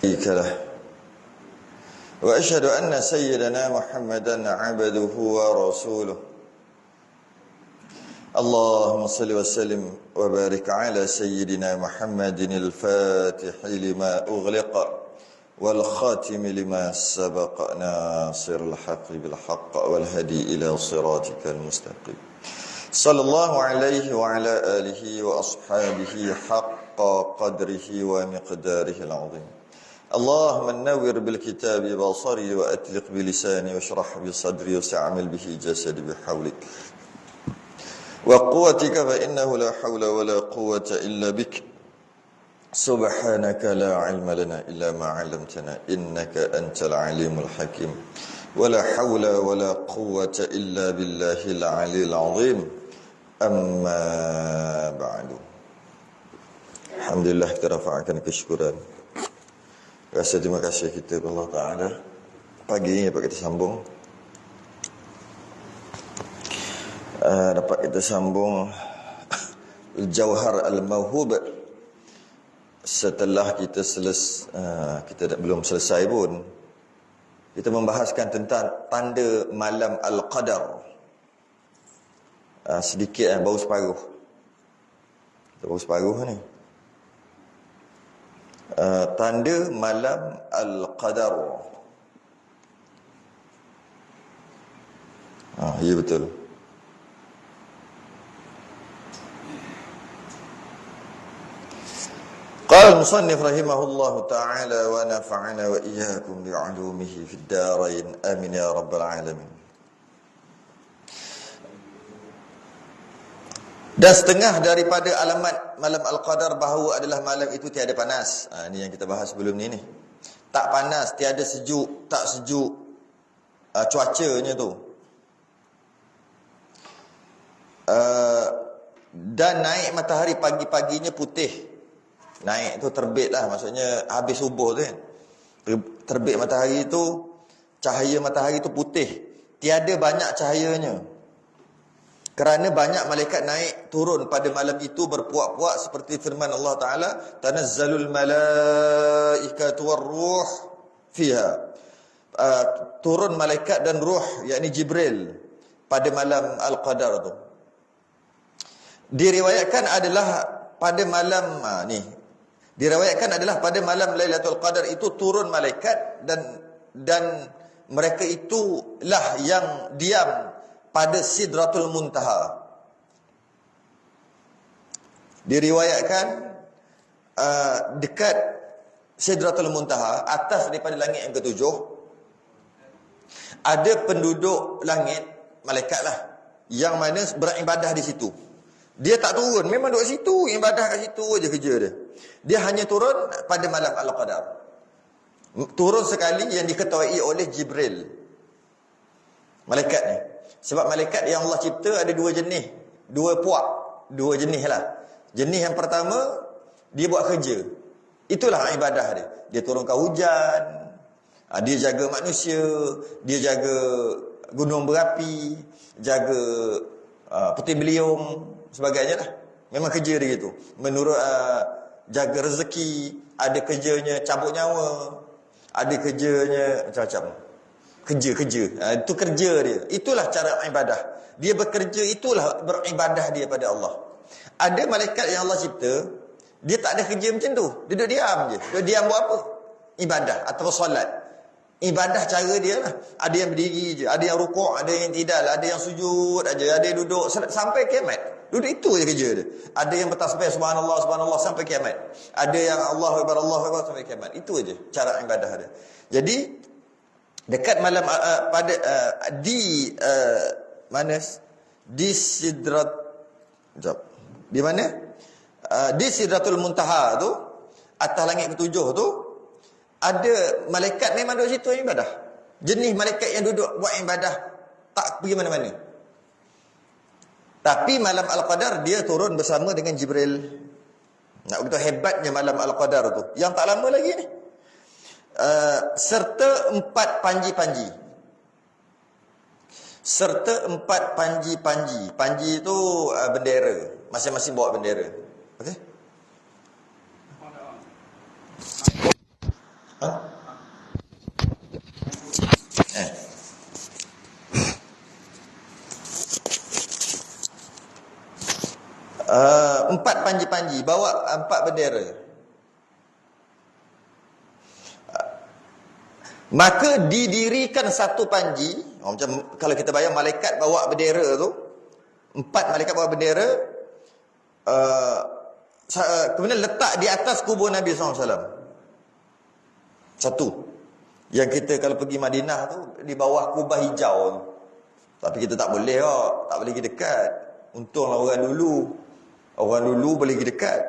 شريك له وأشهد أن سيدنا محمدا عبده ورسوله اللهم صل وسلم وبارك على سيدنا محمد الفاتح لما أغلق والخاتم لما سبق ناصر الحق بالحق والهدي إلى صراطك المستقيم صلى الله عليه وعلى آله وأصحابه حق قدره ومقداره العظيم اللهم نور بالكتاب بصري وأطلق بلساني واشرح بصدري وسعمل به جسدي بحولك وقوتك فإنه لا حول ولا قوة إلا بك سبحانك لا علم لنا إلا ما علمتنا إنك أنت العليم الحكيم ولا حول ولا قوة إلا بالله العلي العظيم أما بعد. Alhamdulillah, kita rafa'akan kesyukuran, rasa terima kasih kita kepada Allah Ta'ala. Pagi ini dapat kita sambung Jauhar Al-Mawhub. Setelah kita belum selesai pun, kita membahaskan tentang tanda malam Al-Qadar. Sedikit baru separuh ni. Tanda malam Al-Qadar. Ya betul. قال المصنف رحمه الله تعالى ونفعنا وإياكم بعلومه في الدارين آمين يا رب العالمين. Dan setengah daripada alamat malam Al-Qadar bahawa adalah malam itu tiada panas. Ini yang kita bahas sebelum ni. Tak panas, tiada sejuk, tak sejuk. Cuacanya tu. Dan naik matahari pagi-paginya putih. Naik tu terbit lah, maksudnya habis subuh tu kan. Terbit matahari tu, cahaya matahari tu putih. Tiada banyak cahayanya. Kerana banyak malaikat naik turun pada malam itu berpuak-puak seperti firman Allah Ta'ala, tanazzalul malaikatu warruh fiha. Turun malaikat dan ruh, yakni Jibril, pada malam Al-Qadar tu. Diriwayatkan adalah pada malam Lailatul Qadar itu turun malaikat dan mereka itulah yang diam pada Sidratul Muntaha. Diriwayatkan dekat Sidratul Muntaha, atas daripada langit yang ketujuh, ada penduduk langit, malaikat lah, yang mana beribadah di situ. Dia tak turun, memang duduk situ, ibadah kat situ aja kerja dia. Dia hanya turun pada malam Al-Qadar. Turun sekali yang diketuai oleh Jibril, malaikat ni. Sebab malaikat yang Allah cipta ada dua jenis, dua jenis lah. Jenis yang pertama, dia buat kerja. Itulah ibadah dia. Dia turunkan hujan, dia jaga manusia, dia jaga gunung berapi, jaga peti beliung, sebagainya lah. Memang kerja dia gitu. Menurut jaga rezeki, ada kerjanya cabut nyawa, ada kerjanya macam-macam. Kerja. Itu kerja dia. Itulah cara ibadah. Dia bekerja, itulah beribadah dia pada Allah. Ada malaikat yang Allah cipta, dia tak ada kerja macam tu. Dia duduk diam je. Dia diam buat apa? Ibadah atau solat. Ibadah cara dia lah. Ada yang berdiri je, ada yang rukuk, ada yang tidal, ada yang sujud aja, ada yang duduk sampai kiamat. Duduk itu je kerja dia. Ada yang bertasbih subhanallah sampai kiamat. Ada yang Allahu Akbar sampai kiamat. Itu aja cara ibadah dia. Jadi dekat malam di Sidrat, di mana? Di Sidratul Muntaha tu, atas langit ketujuh tu, ada malaikat memang duduk situ ibadah. Jenis malaikat yang duduk buat ibadah, tak pergi mana-mana. Tapi malam Al-Qadar dia turun bersama dengan Jibril. Nak begitu hebatnya malam Al-Qadar tu, yang tak lama lagi ni. Serta 4 panji-panji. Serta 4 panji-panji. Panji itu bendera. Masing-masing bawa bendera. Okey? 4 panji-panji, bawa 4 bendera. Maka didirikan satu panji, macam kalau kita bayang malaikat bawa bendera tu, 4 malaikat bawa bendera, kemudian letak di atas kubur Nabi SAW. Satu. Yang kita kalau pergi Madinah tu, di bawah kubah hijau tu. Tapi kita tak boleh tak boleh pergi dekat. Untunglah orang dulu boleh pergi dekat.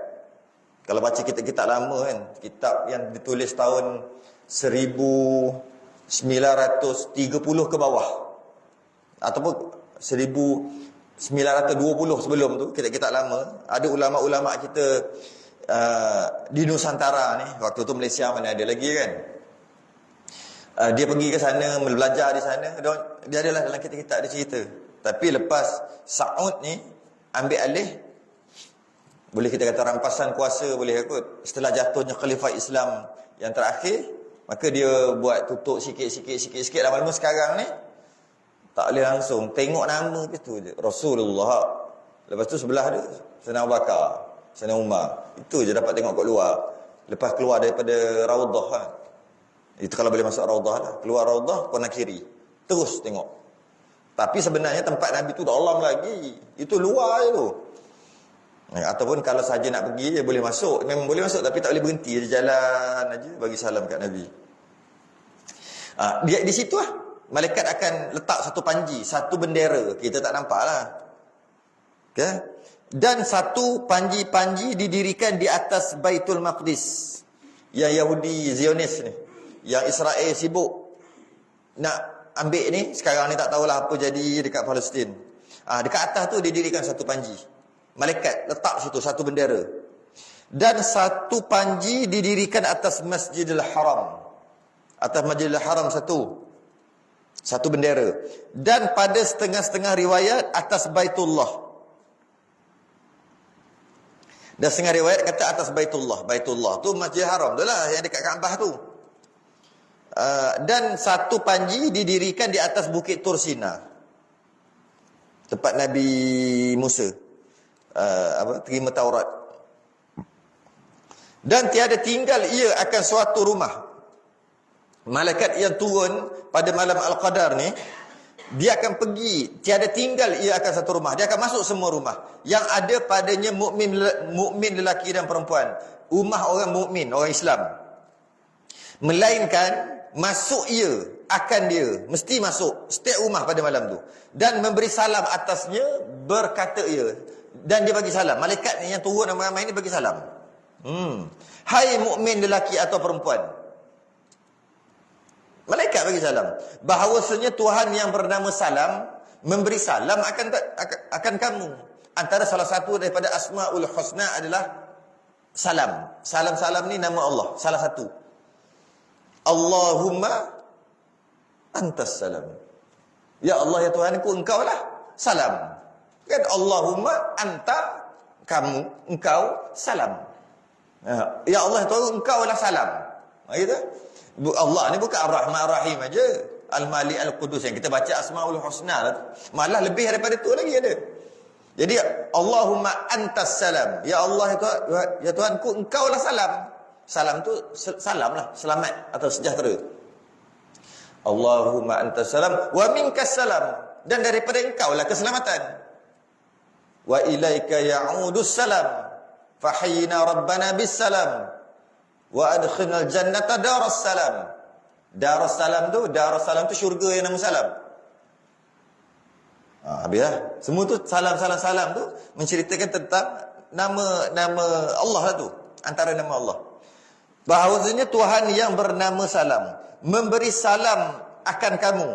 Kalau baca kitab-kitab lama kan, kitab yang ditulis tahun 1930 ke bawah, ataupun 1920 sebelum tu, kitab-kitab lama, ada ulama-ulama kita di Nusantara ni, waktu tu Malaysia mana ada lagi kan, dia pergi ke sana, belajar di sana, dia adalah dalam kitab-kitab dia cerita. Tapi lepas Saud ni ambil alih, boleh kita kata rampasan kuasa boleh kot, setelah jatuhnya Khalifah Islam yang terakhir, maka dia buat tutup sikit-sikit lama-lama sekarang ni tak boleh langsung tengok nama itu je, Rasulullah. Lepas tu sebelah dia Sayyidina Abu Bakar, Sayyidina Umar. Itu je dapat tengok kat luar. Lepas keluar daripada Raudhah kan. Itu kalau boleh masuk Raudhah lah. Keluar Raudhah, kanan kiri. Terus tengok. Tapi sebenarnya tempat Nabi tu dalam lagi. Itu luar je tu. Ataupun kalau saja nak pergi, dia boleh masuk. Memang boleh masuk, tapi tak boleh berhenti. Dia jalan aja bagi salam kat Nabi. Di situ lah. Malaikat akan letak satu panji, satu bendera. Kita tak nampak lah. Okay? Dan satu panji-panji didirikan di atas Baitul Maqdis. Yang Yahudi Zionis ni, yang Israel sibuk nak ambil ni. Sekarang ni tak tahulah apa jadi dekat Palestin. Dekat atas tu didirikan satu panji. Malaikat letak situ satu bendera. Dan satu panji didirikan atas Masjidil Haram. Atas Masjidil Haram satu bendera. Dan pada setengah-setengah riwayat atas Baitullah. Dan setengah riwayat kata atas Baitullah. Baitullah tu Masjidil Haram tu lah yang dekat Kaabah tu. Dan satu panji didirikan di atas Bukit Tursina, tempat Nabi Musa terima Taurat. Dan tiada tinggal ia akan suatu rumah. Malaikat yang turun pada malam Al-Qadar ni, dia akan pergi, tiada tinggal ia akan satu rumah. Dia akan masuk semua rumah yang ada padanya mukmin lelaki dan perempuan. Rumah orang mukmin, orang Islam. Melainkan masuk ia, akan dia mesti masuk setiap rumah pada malam tu, dan memberi salam atasnya, berkata ia, dan dia bagi salam. Malaikat yang turun ramai-ramai ini bagi salam. Hai mukmin lelaki atau perempuan. Malaikat bagi salam. Bahawasanya Tuhan yang bernama Salam memberi salam akan kamu. Antara salah satu daripada Asmaul Husna adalah salam. Salam-salam ni nama Allah, salah satu. Allahumma antas salam. Ya Allah, ya Tuhanku, engkau lah salam. Kan Allahumma anta, kamu, engkau salam. Ya Allah, ya Tuhan, engkau lah salam. Gitu. Allah ni bukan Ar-Rahman Ar-Rahim aja. Al-Malik Al-Qudus yang kita baca Asmaul Husna lah. Malah lebih daripada itu lagi ada. Jadi Allahumma antas salam. Ya Allah, ya Tuhanku, engkau lah salam. Salam tu salam lah, selamat atau sejahtera. Allahumma antas salam wa minkas salam, dan daripada engkau lah keselamatan. Wa ilaika ya'udus salam fahayyina rabbana bis salam wa adkhilnal jannata daras salam. Daras salam tu syurga yang nama salam. Habislah. Semua tu salam tu menceritakan tentang nama Allah lah tu, antara nama Allah. Bahawasanya Tuhan yang bernama Salam memberi salam akan kamu.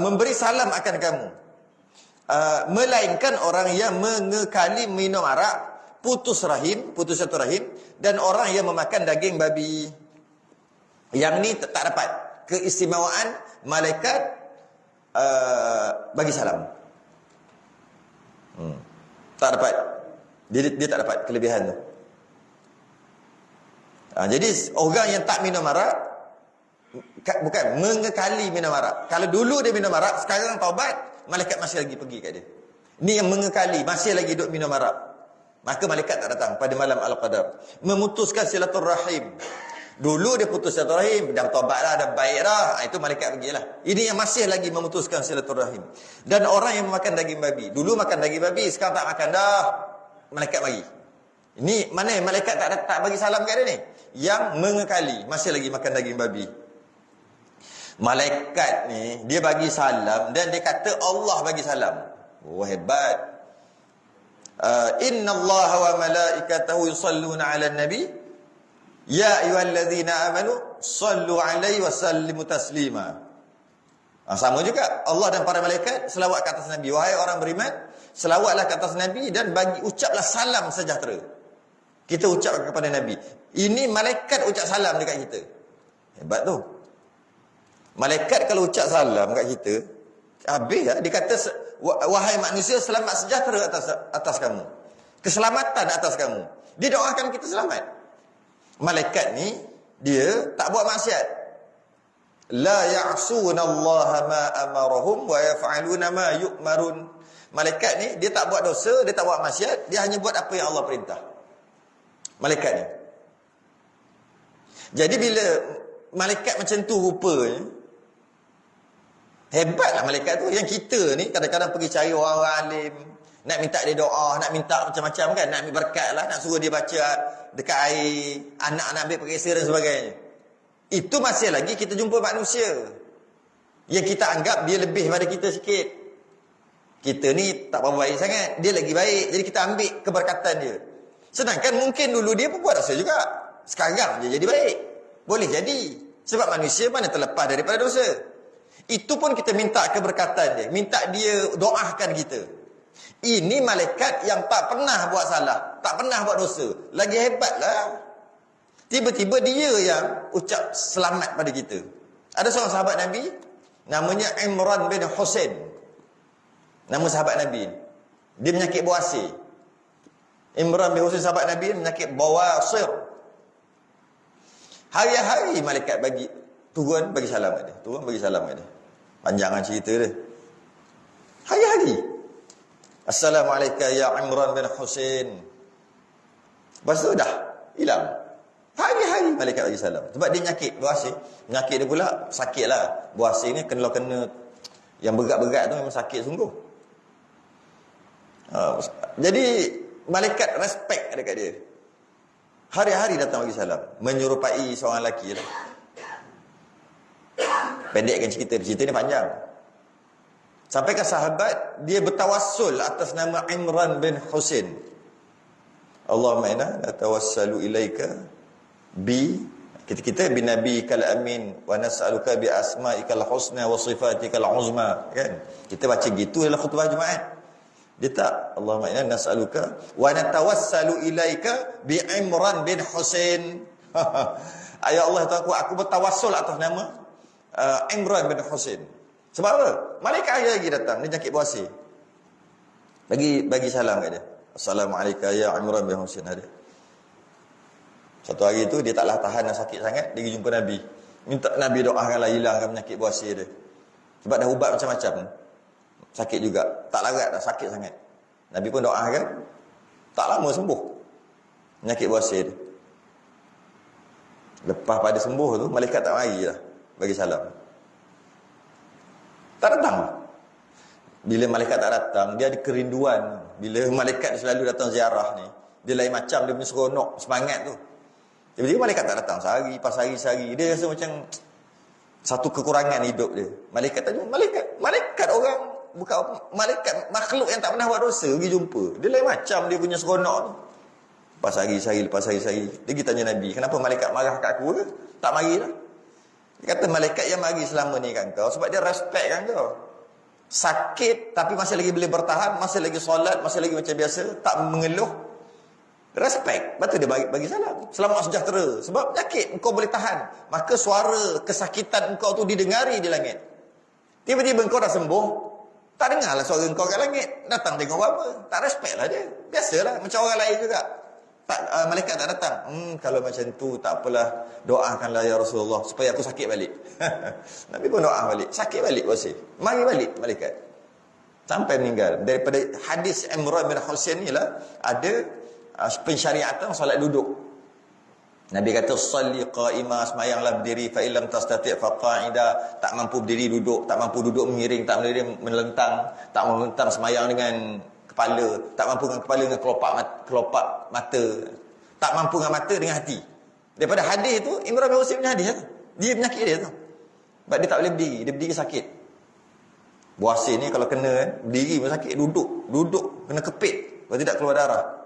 Memberi salam akan kamu. Melainkan orang yang mengekali minum arak, putus satu rahim, dan orang yang memakan daging babi. Yang ni tak dapat keistimewaan malaikat bagi salam. Tak dapat. Dia tak dapat kelebihan tu. Jadi orang yang tak minum arak, bukan mengekali minum arak. Kalau dulu dia minum arak, sekarang taubat, malaikat masih lagi pergi kat dia. Ni yang mengekali, masih lagi duduk minum arak. Maka malaikat tak datang pada malam Al-Qadar. Memutuskan silaturrahim. Dulu dia putus silaturahim, dah taubat dah, dah baik dah. Itu malaikat pergilah. Ini yang masih lagi memutuskan silaturahim. Dan orang yang makan daging babi. Dulu makan daging babi, sekarang tak makan dah. Malaikat bagi. Ini mana malaikat tak bagi salam kat dia ni? Yang mengekali, masih lagi makan daging babi. Malaikat ni, dia bagi salam dan dia kata Allah bagi salam. Oh, hebat. Inna Allah wa malaikatahu yusalluna ala nabi. Ya ayyuhalladzina amanu sallu alaihi wa sallimu taslima. Sama juga. Allah dan para malaikat selawat ke atas Nabi. Wahai orang beriman, selawatlah ke atas Nabi dan ucaplah salam sejahtera. Kita ucap kepada Nabi. Ini malaikat ucap salam dekat kita. Hebat tu. Malaikat kalau ucap salam kat kita, habis lah. Dia kata, wahai manusia, selamat sejahtera atas kamu. Keselamatan atas kamu. Dia doakan kita selamat. Malaikat ni, dia tak buat maksiat. La ya'suna Allah ma amarahum wa yaf'aluna ma yu'marun. Malaikat ni, dia tak buat dosa, dia tak buat maksiat, dia hanya buat apa yang Allah perintah. Malaikat ni. Jadi bila malaikat macam tu rupanya, hebatlah malaikat tu. Yang kita ni kadang-kadang pergi cari orang-orang alim, nak minta dia doa, nak minta macam-macam kan, nak ambil berkat lah, nak suruh dia baca dekat air, anak nak ambil periksa dan sebagainya. Itu masih lagi kita jumpa manusia yang kita anggap dia lebih pada kita sikit. Kita ni tak berapa baik sangat, dia lagi baik, jadi kita ambil keberkatan dia. Sedangkan mungkin dulu dia pun buat dosa juga, sekarang dia jadi baik. Boleh jadi, sebab manusia mana terlepas daripada dosa. Itu pun kita minta keberkatan dia, minta dia doakan kita. Ini malaikat yang tak pernah buat salah, tak pernah buat dosa. Lagi hebatlah. Tiba-tiba dia yang ucap selamat pada kita. Ada seorang sahabat Nabi, namanya Imran bin Husain. Nama sahabat Nabi. Dia menyakit bawasir. Imran bin Husain sahabat Nabi menyakit bawasir. Hari-hari malaikat turun bagi salam kat dia. Turun bagi salam kat dia. Panjangan cerita dia. Hari-hari. Assalamualaikum ya Imran bin Husain. Lepas tu dah hilang. Hari-hari malaikat bagi salam. Sebab dia nyakit bawasir. Nyakit dia pula sakit lah. Bawasir ni kena yang berat-berat tu memang sakit sungguh. Jadi malaikat respect dekat dia. Hari-hari datang bagi salam. Menyerupai seorang lelaki lah. Pendekkan cerita ni panjang. Sampai ke sahabat, dia bertawassul atas nama Imran bin Husain. Allahumma inna natawassalu ilaika kita bi nabiyikal amin wa nas'aluka bi asma'ikal husna wa sifatikal uzma, kan? Kita baca gitu dalam khutbah Jumaat. Dia tak, Allahumma inna nas'aluka wa natawassalu ilaika bi Imran bin Husain. Ya Allah, aku bertawassul atas nama Imran bin Husain. Sebab apa? Malaikat lagi datang, dia jangkit bawasir. Bagi salam kat dia. Assalamualaikum ya Imran bin Husain. Ada. Satu hari tu dia taklah tahan dan sakit sangat, dia pergi jumpa Nabi. Minta Nabi doakanlah hilangkan penyakit bawasir dia. Sebab dah ubat macam-macam. Sakit juga, tak larat dah, sakit sangat. Nabi pun doakan, tak lama sembuh penyakit bawasir dia. Lepas pada sembuh tu, malaikat tak mari lah bagi salam. Tak datang. Bila malaikat tak datang, dia ada kerinduan. Bila malaikat selalu datang ziarah ni, dia lain macam, dia punya seronok, semangat tu. Tiba-tiba malaikat tak datang, sehari pas sehari, dia rasa macam satu kekurangan hidup dia. Malaikat tanya, malaikat orang, bukan malaikat, makhluk yang tak pernah buat dosa pergi jumpa. Dia lain macam, dia punya seronok tu. Lepas hari-hari, dia pergi tanya Nabi, kenapa malaikat marah kat aku ke? Tak mari lah. Dia kata, malaikat yang mari selama ni kat kau sebab dia respect kan kau. Sakit tapi masih lagi boleh bertahan, masih lagi solat, masih lagi macam biasa, tak mengeluh. Respect. Betul dia bagi salam. Selamat sejahtera. Sebab penyakit engkau boleh tahan, maka suara kesakitan engkau tu didengari di langit. Tiba-tiba engkau dah sembuh, tak dengarlah suara engkau kat langit. Datang tengok apa? Tak respect lah dia. Biasalah macam orang lain juga. Malaikat tak datang. Kalau macam tu tak apalah, doakanlah ya Rasulullah supaya aku sakit balik. Nabi pun doa balik, sakit balik bawasir. Mari balik malaikat. Sampai meninggal. Daripada hadis Imran bin Husain ni lah ada pensyariatan solat duduk. Nabi kata salli qa'ima, semayanglah berdiri, fa illam tastati' fa qa'ida. Tak mampu berdiri duduk, tak mampu duduk mengiring, tak mampu melentang, tak mampu melentang semayang dengan kepala, tak mampu dengan kepala dengan kelopak mata, tak mampu dengan mata dengan hati. Daripada hadis tu, Imran bin Husain punya hadis tu. Dia penyakit dia tu. Sebab dia tak boleh berdiri, dia berdiri sakit. Buasin ni kalau kena berdiri pun sakit, duduk kena kepit, kalau tidak keluar darah.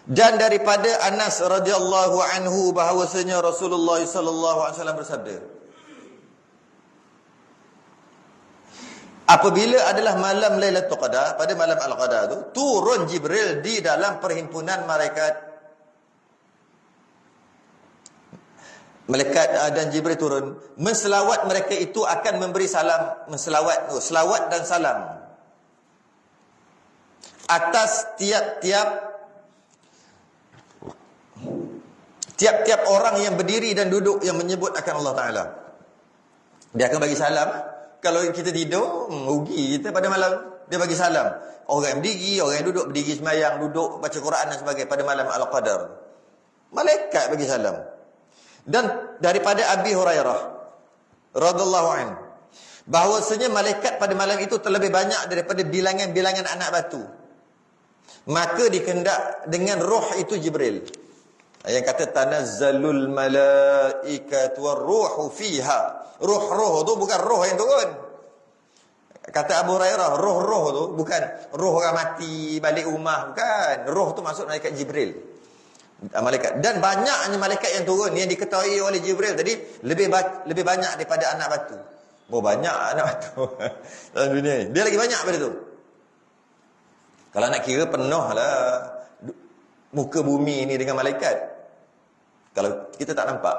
Dan daripada Anas radhiyallahu anhu bahawasanya Rasulullah sallallahu alaihi wasallam bersabda, apabila adalah malam Lailatul Qadar, pada malam Al-Qadar tu turun Jibril di dalam perhimpunan malaikat dan Jibril turun, menselawat mereka itu akan memberi salam, selawat dan salam atas tiap-tiap orang yang berdiri dan duduk yang menyebut akan Allah Ta'ala. Dia akan bagi salam. Kalau kita tidur, rugi kita pada malam. Dia bagi salam. Orang yang berdiri, orang yang duduk, berdiri semayang, duduk, baca Quran dan sebagainya pada malam Al-Qadar. Malaikat bagi salam. Dan daripada Abi Hurairah radhiyallahu anhu, bahawasanya malaikat pada malam itu terlebih banyak daripada bilangan-bilangan anak batu. Maka dikehendak dengan roh itu Jibril. Yang kata tanazzalul malaikatu warruhu fiha. Roh tu bukan roh yang turun. Kata Abu Hurairah, roh tu bukan roh orang mati balik rumah, bukan. Roh tu maksud malaikat Jibril. Malaikat. Dan banyaknya malaikat yang turun yang diketahui oleh Jibril tadi lebih banyak daripada anak batu. Banyak anak batu dalam dunia ni. Dia lagi banyak pada tu. Kalau nak kira penuh lah muka bumi ni dengan malaikat. Kalau kita tak nampak.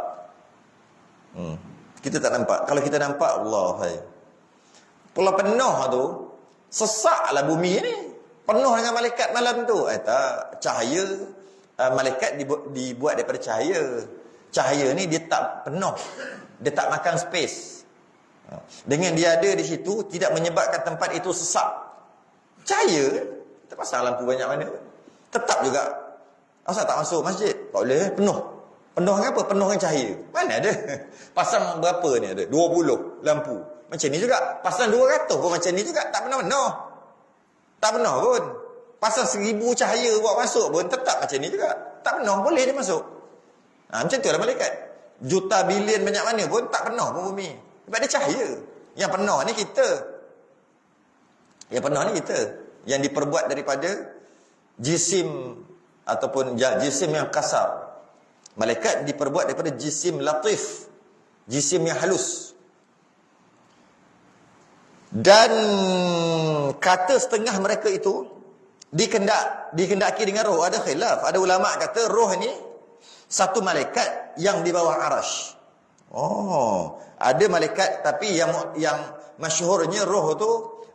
Kita tak nampak. Kalau kita nampak, Allah hai. Kalau penuh tu, sesaklah bumi ni. Penuh dengan malaikat malam tu. Tak, cahaya malaikat dibuat daripada cahaya. Cahaya ni dia tak penuh. Dia tak makan space. Dengan dia ada di situ, tidak menyebabkan tempat itu sesak. Cahaya, tak pasang lampu banyak mana. Tetap juga. Asal tak masuk masjid? Tak boleh, penuh. Penuh dengan apa? Penuh dengan cahaya. Mana ada? Pasang berapa ni ada? 20 lampu. Macam ni juga. Pasang 200 pun macam ni juga. Tak penuh-penuh. Tak penuh pun. Pasang 1000 cahaya buat masuk pun tetap macam ni juga. Tak penuh, boleh dia masuk. Macam tu lah malaikat. Juta bilion banyak mana pun tak penuh pun bumi. Sebab dia cahaya. Yang penuh ni kita. Yang penuh ni kita. Yang diperbuat daripada jisim ataupun jisim yang kasar. Malaikat diperbuat daripada jisim latif, jisim yang halus. Dan kata setengah mereka itu dikendaki dengan roh. Ada khilaf. Ada ulama kata roh ni satu malaikat yang di bawah arash. Ada malaikat tapi yang masyhurnya roh tu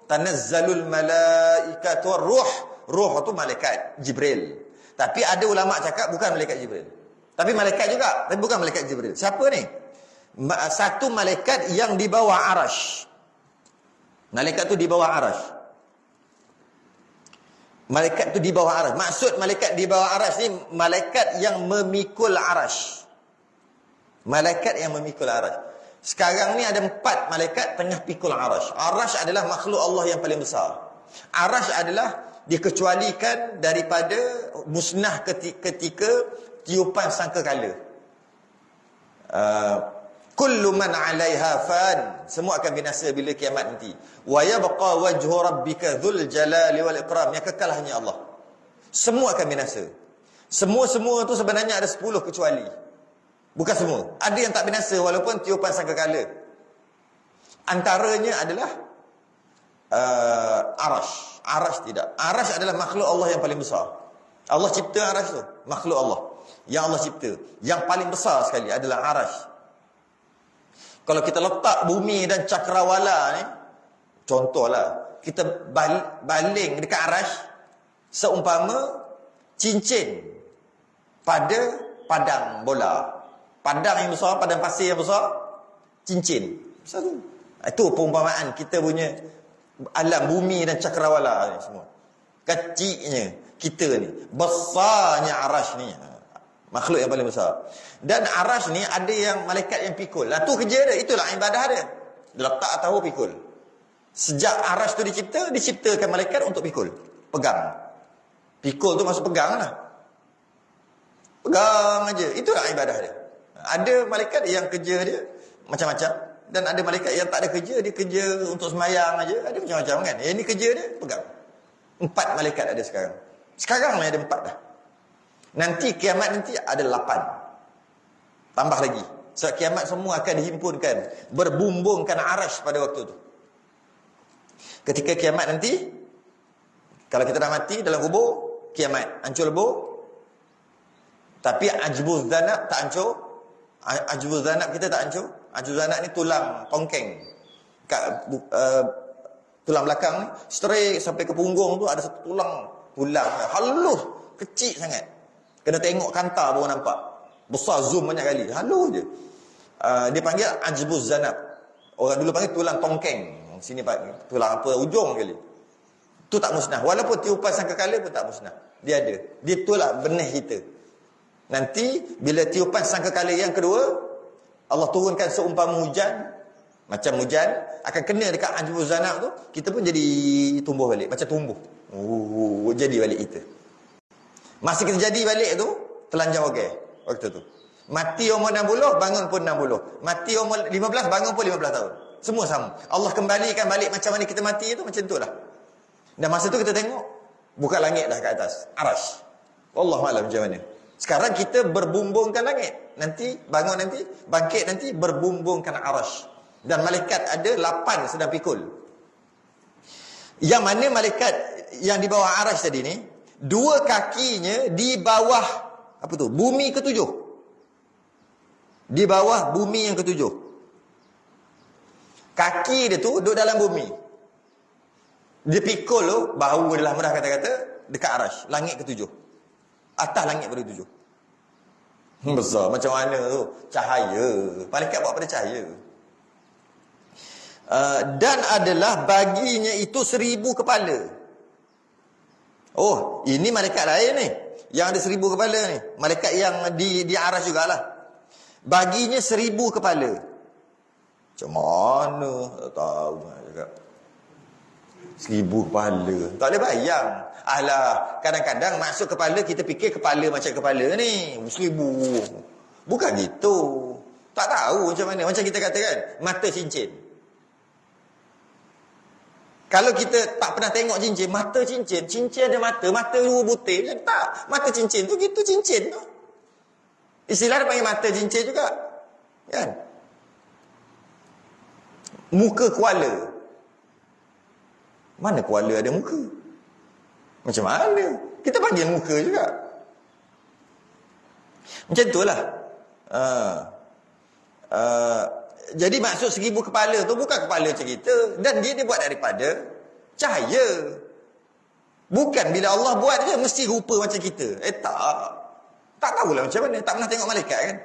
tanazzalul malaikatu warruh. Roh tu malaikat Jibril. Tapi ada ulama cakap bukan malaikat Jibril. Tapi malaikat juga, tapi bukan malaikat Jibril. Siapa ni? Satu malaikat yang di bawah arash. Malaikat tu di bawah arash. Malaikat tu di bawah arash. Maksud malaikat di bawah arash ni malaikat yang memikul arash. Malaikat yang memikul arash. Sekarang ni ada 4 malaikat tengah pikul arash. Arash adalah makhluk Allah yang paling besar. Arash adalah dikecualikan daripada musnah ketika tiupan sangkakala. Kullu man 'alaiha fan, semua akan binasa bila kiamat nanti. Wa yabqa wajhu rabbika dzul jalali wal ikram, yang kekal hanya Allah. Semua akan binasa. Semua tu sebenarnya ada 10 kecuali. Bukan semua. Ada yang tak binasa walaupun tiupan sangkakala. Antaranya adalah arash. Arash tidak. Arash adalah makhluk Allah yang paling besar. Allah cipta arash tu, makhluk Allah yang Allah cipta. Yang paling besar sekali adalah arash. Kalau kita letak bumi dan cakrawala ni, contohlah, kita baling dekat arash seumpama cincin pada padang bola. Padang yang besar, padang pasir yang besar, cincin. Besar tu. Itu perumpamaan kita punya alam bumi dan cakrawala ni semua. Kecilnya kita ni, besarnya arash ni. Makhluk yang paling besar. Dan arash ni ada yang malaikat yang pikul. Lah tu kerja dia, itulah ibadah dia. Dia letak tahu pikul. Sejak arash tu diciptakan malaikat untuk pikul. Pegang. Pikul tu maksud pegang lah. Pegang aja. Itulah ibadah dia. Ada malaikat yang kerja dia macam-macam. Dan ada malaikat yang tak ada kerja, dia kerja untuk sembahyang aja. Ada macam-macam kan. Yang ni kerja dia pegang. 4 malaikat ada sekarang. Sekarang ada 4 dah. Nanti kiamat nanti ada 8. Tambah lagi. Sebab kiamat semua akan dihimpunkan. Berbumbungkan arash pada waktu tu. Ketika kiamat nanti, kalau kita dah mati dalam kubur, kiamat. Hancur lebur. Tapi ajbuz zanab tak hancur. Ajbuz zanab kita tak hancur. Ajbuz zanab ni tulang tongkeng. Tulang belakang ni, straight sampai ke punggung tu ada satu tulang halus, kecil sangat. Kena tengok kantar baru nampak. Besar, zoom banyak kali. Halus je. Dia panggil ajbuz zanab. Orang dulu panggil tulang tongkeng. Sini tulang apa ujung kali. Tu tak musnah. Walaupun tiupan sangkakala pun tak musnah. Dia ada. Dia itulah benih kita. Nanti bila tiupan sangkakala yang kedua, Allah turunkan seumpama hujan, macam hujan akan kena dekat ajbuz zanab tu, kita pun jadi tumbuh balik, macam tumbuh. Jadi balik kita. Masa kita jadi balik tu, telanjang okey waktu tu. Mati umur 60, bangun pun 60. Mati umur 15, bangun pun 15 tahun. Semua sama. Allah kembalikan balik macam mana kita mati tu, macam itulah. Dan masa tu kita tengok, buka langit dah kat atas, arash. Wallahualam macam mana. Sekarang kita berbumbungkan langit. Nanti, bangun nanti, bangkit nanti, berbumbungkan arash. Dan malaikat ada 8 sedang pikul. Yang mana malaikat yang di bawah arash tadi ni, 2 kakinya di bawah, apa tu, bumi ke-7. Di bawah bumi yang ke-7. Kaki dia tu duduk dalam bumi. Dia pikul tu, bahu adalah mudah kata-kata, dekat arash, langit ke-7. Atas langit pada 7. Besar. Macam mana tu? Cahaya. Malaikat buat pada cahaya. Dan adalah baginya itu 1000 kepala. Oh, ini malaikat lain ni. Yang ada 1000 kepala ni. Malaikat yang di arash jugalah. Baginya 1000 kepala. Macam mana? Tak tahu. 1000 kepala. Tak boleh bayang. Alah, kadang-kadang masuk kepala kita fikir kepala macam kepala ni. 1000. Bukan gitu. Tak tahu macam mana. Macam kita katakan, mata cincin. Kalau kita tak pernah tengok cincin, mata cincin. Cincin ada mata. Mata 2 butir. Tak. Mata cincin tu gitu cincin tu. Istilah dia panggil mata cincin juga. Kan? Muka kuala. Mana kuala ada muka? Macam mana? Kita panggil muka juga. Macam itulah. Jadi maksud 1000 kepala tu bukan kepala macam kita. Dan dia buat daripada cahaya. Bukan bila Allah buat dia mesti rupa macam kita. Tak. Tak tahulah macam mana. Tak pernah tengok malaikat kan.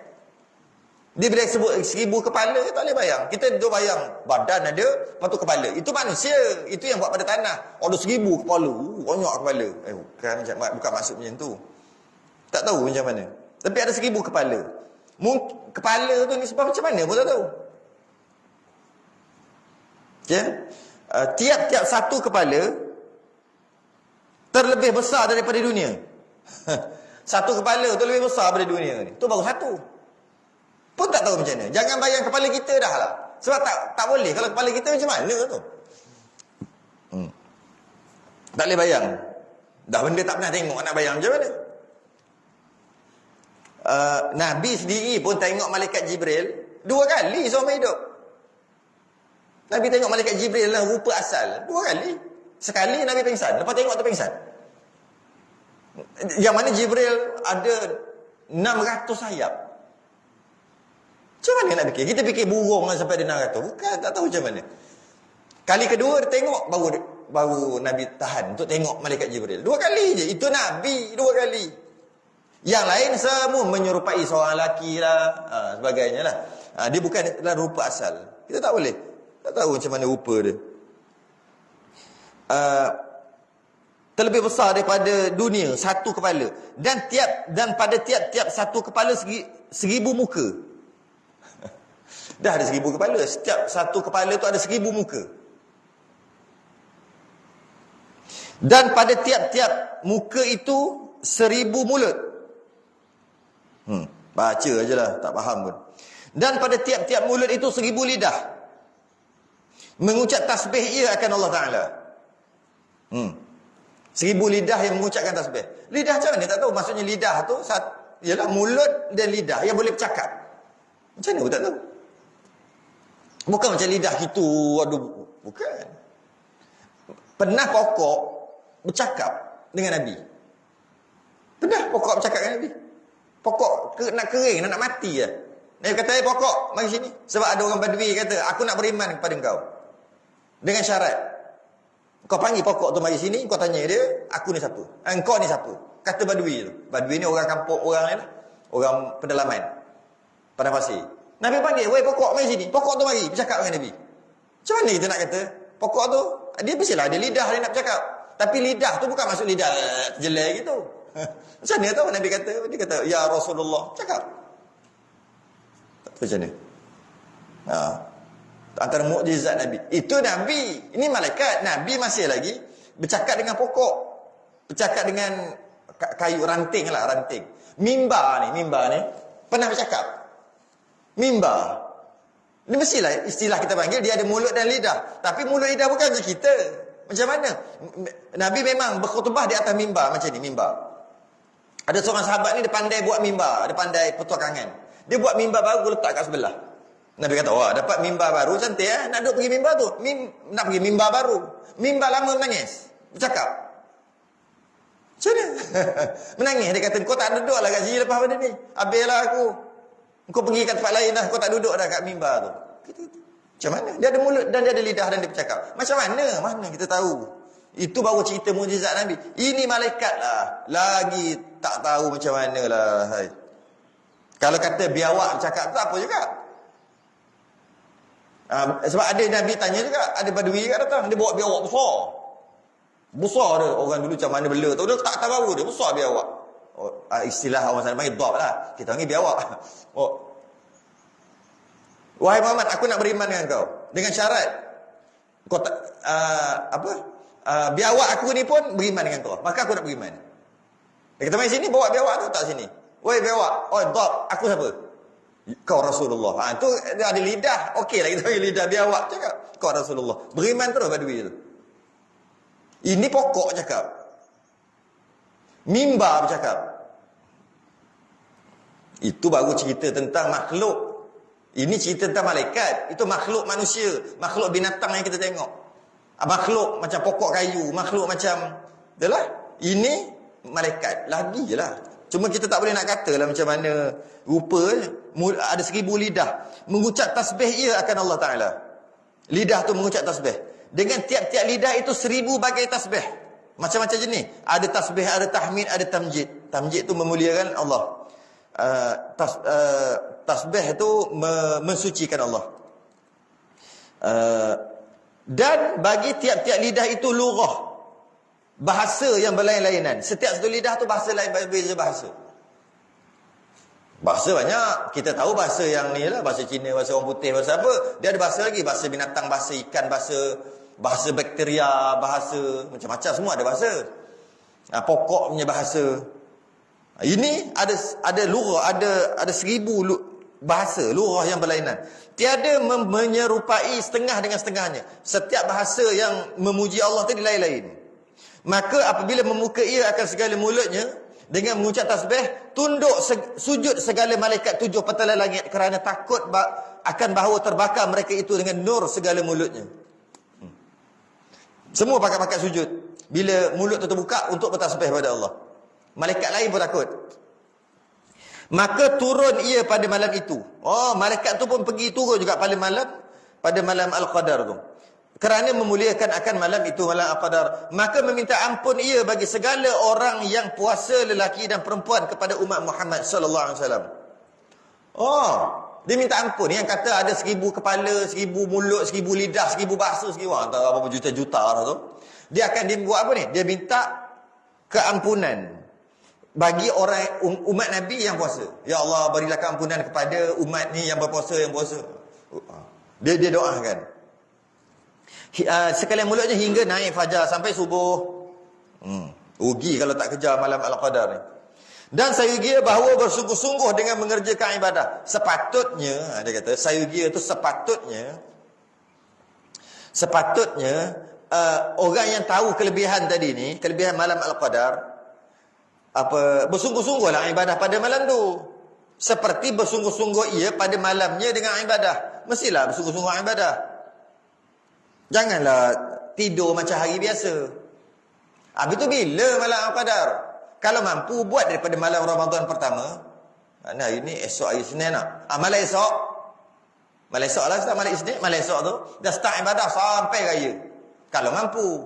Dia bila sebut 1000 kepala, tak boleh bayang. Kita duduk bayang, badan ada, lepas tu kepala. Itu manusia. Itu yang buat pada tanah. Ada 1000 kepala. Banyak kepala. Bukan maksud macam tu. Tak tahu macam mana. Tapi ada 1000 kepala. Kepala tu ni sebab macam mana pun tak tahu. Okay? Tiap-tiap satu kepala terlebih besar daripada dunia. Satu kepala tu lebih besar daripada dunia ni. Tu baru satu. Pun tak tahu macam mana. Jangan bayang kepala kita dah lah. Sebab tak boleh. Kalau kepala kita macam mana tu? Tak boleh bayang. Dah benda tak pernah tengok, nak bayang macam mana? Nabi sendiri pun tengok malaikat Jibril 2 kali seumur hidup. Nabi tengok malaikat Jibril dalam rupa asal 2 kali. Sekali Nabi pingsan, lepas tengok tu pingsan. Yang mana Jibril ada 600 sayap. Macam mana nak fikir? Kita fikir burung lah sampai ada 600. Bukan, tak tahu macam mana. Kali kedua dia tengok, baru Nabi tahan untuk tengok malaikat Jibril. 2 kali je. Itu Nabi 2 kali. Yang lain semua menyerupai seorang lelaki lah, sebagainya lah. Dia bukan dalam rupa asal. Kita tak boleh. Tak tahu macam mana rupa dia. terlebih besar daripada dunia, satu kepala. Dan pada tiap-tiap satu kepala 1000 muka. Dah ada 1000 kepala. Setiap satu kepala tu ada 1000 muka. Dan pada tiap-tiap muka itu 1000 mulut. Baca aje lah, tak faham pun. Dan pada tiap-tiap mulut itu 1000 lidah. Mengucap tasbih ia akan Allah Ta'ala. 1000 lidah yang mengucapkan tasbih. Lidah macam mana? Tak tahu. Maksudnya lidah tu ialah mulut dan lidah yang boleh bercakap. Macam mana? Tak tahu. Bukan macam lidah gitu. Aduh, bukan. Pernah pokok bercakap dengan Nabi? Pernah pokok bercakap dengan Nabi? Pokok nak kering, nak mati je. Nabi kata, pokok, mari sini. Sebab ada orang Badui kata, aku nak beriman kepada engkau. Dengan syarat. Kau panggil pokok tu mari sini, kau tanya dia, aku ni siapa? Engkau ni siapa? Kata Badui tu. Badui ni orang kampung, orang ni lah. Orang pedalaman. Padang pasir. Nabi panggil, weh pokok mari sini. Pokok tu mari, bercakap dengan Nabi. Macam mana kita nak kata? Pokok tu, dia mestilah ada lidah dia nak bercakap. Tapi lidah tu bukan maksud lidah jelek gitu. Macam mana tahu Nabi kata? Dia kata, ya Rasulullah, cakap. Tak tahu macam mana. Antara mukjizat Nabi. Itu Nabi. Ini malaikat. Nabi masih lagi bercakap dengan pokok. Bercakap dengan kayu ranting lah, ranting. Mimbar ni pernah bercakap. Mimbar. Ini mestilah istilah kita panggil, dia ada mulut dan lidah. Tapi mulut lidah bukan macam kita. Macam mana? Nabi memang berkhutbah di atas mimbar macam ni, mimbar. Ada seorang sahabat ni, dia pandai buat mimbar. Dia pandai pertukangan. Dia buat mimbar baru, letak kat sebelah. Nabi kata, wah dapat mimbar baru, cantik Nak duduk pergi mimbar tu. Nak pergi mimbar baru. Mimbar lama menangis. Bercakap. Macam mana? Menangis. Dia kata, kau tak duduk lah kat sini lepas pada ni. Habislah aku. Kau pergi kat tempat lain dah. Kau tak duduk dah kat mimbar tu. Macam mana? Dia ada mulut dan dia ada lidah dan dia bercakap. Macam mana? Mana kita tahu? Itu baru cerita mukjizat Nabi. Ini malaikat lah. Lagi tak tahu macam mana lah. Hai. Kalau kata biawak bercakap tu apa juga? Sebab ada Nabi tanya juga, ada Badui kat datang, dia bawa biawak besar. Besar dia. Orang dulu macam mana bela tu. Dia tak tahu dia, besar biawak. Istilah orang sana panggil dhab lah. Kita panggil biawak. Wahai Muhammad, aku nak beriman dengan kau. Dengan syarat. Kau tak, biawak aku ni pun beriman dengan kau. Maka aku nak beriman. Dia kata, mari sini, bawa biawak tu tak sini. Wahai biawak, dhab, aku siapa? Kau Rasulullah. Itu dia ada lidah. Okey lah kita panggil lidah biawak cakap. Kau Rasulullah. Beriman terus Badui tu. Ini pokok cakap. Mimbar bercakap. Itu baru cerita tentang makhluk. Ini cerita tentang malaikat. Itu makhluk manusia. Makhluk binatang yang kita tengok. Makhluk macam pokok kayu. Makhluk macam... Itulah. Ini malaikat. Lagi je lah. Cuma kita tak boleh nak kata lah macam mana rupa ada 1000 lidah. Mengucap tasbih ia akan Allah Ta'ala. Lidah tu mengucap tasbih. Dengan tiap-tiap lidah itu 1000 bagai tasbih. Macam-macam jenis. Ada tasbih, ada tahmid, ada tamjid. Tamjid tu memuliakan Allah. Tasbih tu mensucikan Allah. Dan bagi tiap-tiap lidah itu lughah. Bahasa yang berlain-lainan. Setiap satu lidah tu bahasa lain, berbeza bahasa. Bahasa banyak. Kita tahu bahasa yang ni lah. Bahasa Cina, bahasa orang putih, bahasa apa. Dia ada bahasa lagi. Bahasa binatang, bahasa ikan, bahasa bakteria, bahasa macam-macam. Semua ada bahasa. Pokok punya bahasa. Ini ada lughah, ada 1000 bahasa, lughah yang berlainan. Tiada menyerupai setengah dengan setengahnya. Setiap bahasa yang memuji Allah tadi lain-lain. Maka apabila membuka ia akan segala mulutnya dengan mengucap tasbih, tunduk sujud segala malaikat 7 petala langit kerana takut akan bahawa terbakar mereka itu dengan nur segala mulutnya. Semua pakat-pakat sujud bila mulut tu terbuka untuk bertasbih pada Allah. Malaikat lain pun takut. Maka turun ia pada malam itu. Malaikat tu pun pergi turun juga pada malam Al-Qadar tu. Kerana memuliakan akan malam itu, malam Al-Qadar. Maka meminta ampun ia bagi segala orang yang puasa lelaki dan perempuan kepada umat Muhammad sallallahu alaihi wasallam. Dia minta ampun. Yang kata ada 1000 kepala, 1000 mulut, 1000 lidah, 1000 bahasa, 1000 antara berapa juta-juta lah tu. Dia akan buat apa ni? Dia minta keampunan bagi orang umat Nabi yang puasa. Ya Allah, berilah keampunan kepada umat ni yang berpuasa, yang puasa. Dia doakan. Sekalian mulutnya hingga naik fajar sampai subuh. Rugi kalau tak kejar malam Al-Qadar ni. Dan saya gira bahawa bersungguh-sungguh dengan mengerjakan ibadah. Sepatutnya, dia kata, saya gira tu sepatutnya orang yang tahu kelebihan tadi ni, kelebihan malam Al-Qadar, bersungguh-sungguhlah ibadah pada malam tu. Seperti bersungguh-sungguh ia pada malamnya dengan ibadah. Mestilah bersungguh-sungguh ibadah. Janganlah tidur macam hari biasa. Habis tu bila malam Al-Qadar? Kalau mampu buat daripada malam Ramadan pertama. Mana hari ni? Esok hari Senin lah. Malam esok. Malam esok lah, start malam Isnin. Malam esok tu dah start ibadah sampai raya. Kalau mampu.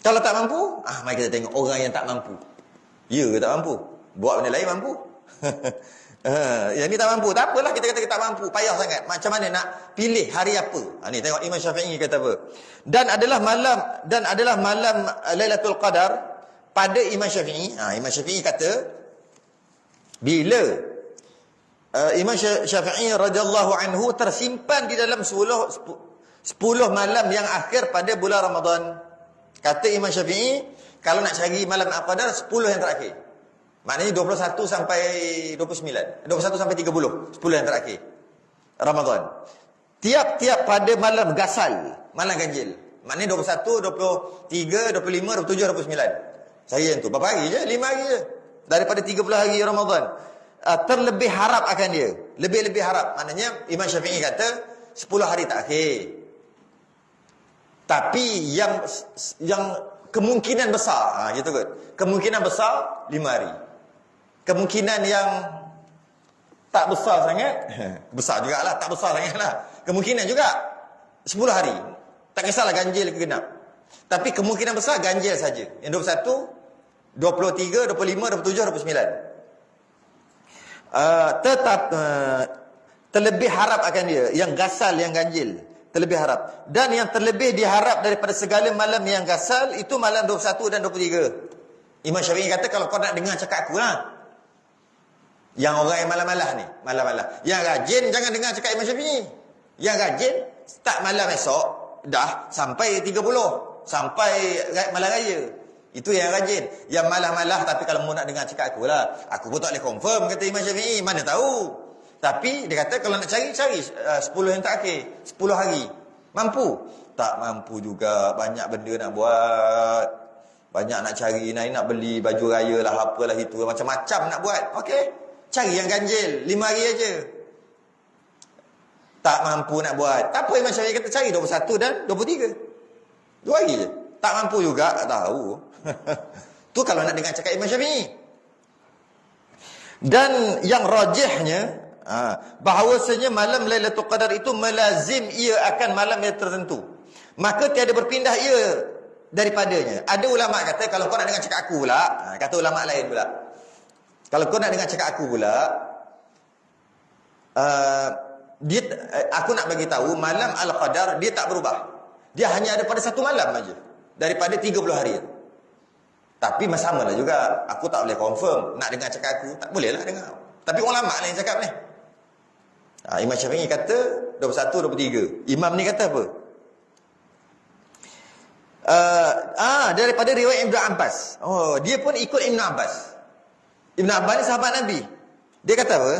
Kalau tak mampu, mari kita tengok orang yang tak mampu. Ya ke tak mampu? Buat benda lain mampu. Yang ni tak mampu. Tak apalah kita kata kita tak mampu. Payah sangat. Macam mana nak pilih hari apa? Ni tengok Imam Syafi'i kata apa. Dan adalah malam Lailatul Qadar pada Imam Syafi'i. Imam Syafi'i kata bila Imam Syafi'i radhiyallahu anhu tersimpan di dalam 10 malam yang akhir pada bulan Ramadan. Kata Imam Syafi'i, kalau nak cari malam Al-Qadar 10 yang terakhir. Maknanya 21 sampai 29. 21 sampai 30. 10 yang terakhir Ramadan. Tiap-tiap pada malam gasal, malam ganjil. Maknanya 21, 23, 25, 27, 29. Saya yang tu. Berapa hari je? 5 hari je. Daripada 30 hari Ramadan. Terlebih harap akan dia. Lebih-lebih harap. Maknanya Imam Syafi'i kata 10 hari terakhir. Tapi yang kemungkinan besar, gitu kan. Kemungkinan besar 5 hari. Kemungkinan yang tak besar sangat, besar jugalah, tak besar sangatlah. Kemungkinan juga 10 hari. Tak kisahlah ganjil ke genap. Tapi kemungkinan besar ganjil saja. Yang 21, 23, 25, 27, 29. Terlebih harap akan dia. Yang gasal, yang ganjil. Terlebih harap. Dan yang terlebih diharap daripada segala malam yang gasal, itu malam 21 dan 23. Imam Syafi'i kata, kalau kau nak dengar cakap aku lah. Yang orang yang malam-malam ni. Malam-malam. Yang rajin, jangan dengar cakap Imam Syafi'i. Yang rajin, start malam esok, dah sampai 30. Sampai malam raya. Itu yang rajin. Yang malah-malah, tapi kalau mau nak dengar cakap aku lah. Aku pun tak boleh confirm, kata Imam Syafi'i. Mana tahu. Tapi dia kata kalau nak cari 10 yang terakhir. 10 hari. Mampu? Tak mampu juga. Banyak benda nak buat. Banyak nak cari. Nak beli baju raya lah, apalah itu. Macam-macam nak buat. Okey. Cari yang ganjil. 5 hari aja. Tak mampu nak buat. Tak apa Imam Syafi'i kata cari 21 dan 23. 2 hari je. Tak mampu juga. Tak tahu. Tu kalau nak dengar cakap Imam Syafi'i. Dan yang rajihnya, bahawasanya malam Lailatul Qadar itu melazim ia akan malam yang tertentu. Maka tiada berpindah ia daripadanya. Ada ulama kata kalau kau nak dengar cakap aku pula, kata ulama lain pula. Kalau kau nak dengar cakap aku pula, aku nak bagi tahu malam Al-Qadar dia tak berubah. Dia hanya ada pada satu malam aja daripada 30 hari. Tapi sama lah juga. Aku tak boleh confirm. Nak dengar cakap aku, tak boleh lah dengar. Tapi ulama lah yang cakap ni. Imam Syafi'i kata 21, 23. Imam ni kata apa? Daripada riwayat Ibn Abbas. Dia pun ikut Ibn Abbas. Ibn Abbas ni sahabat Nabi. Dia kata apa?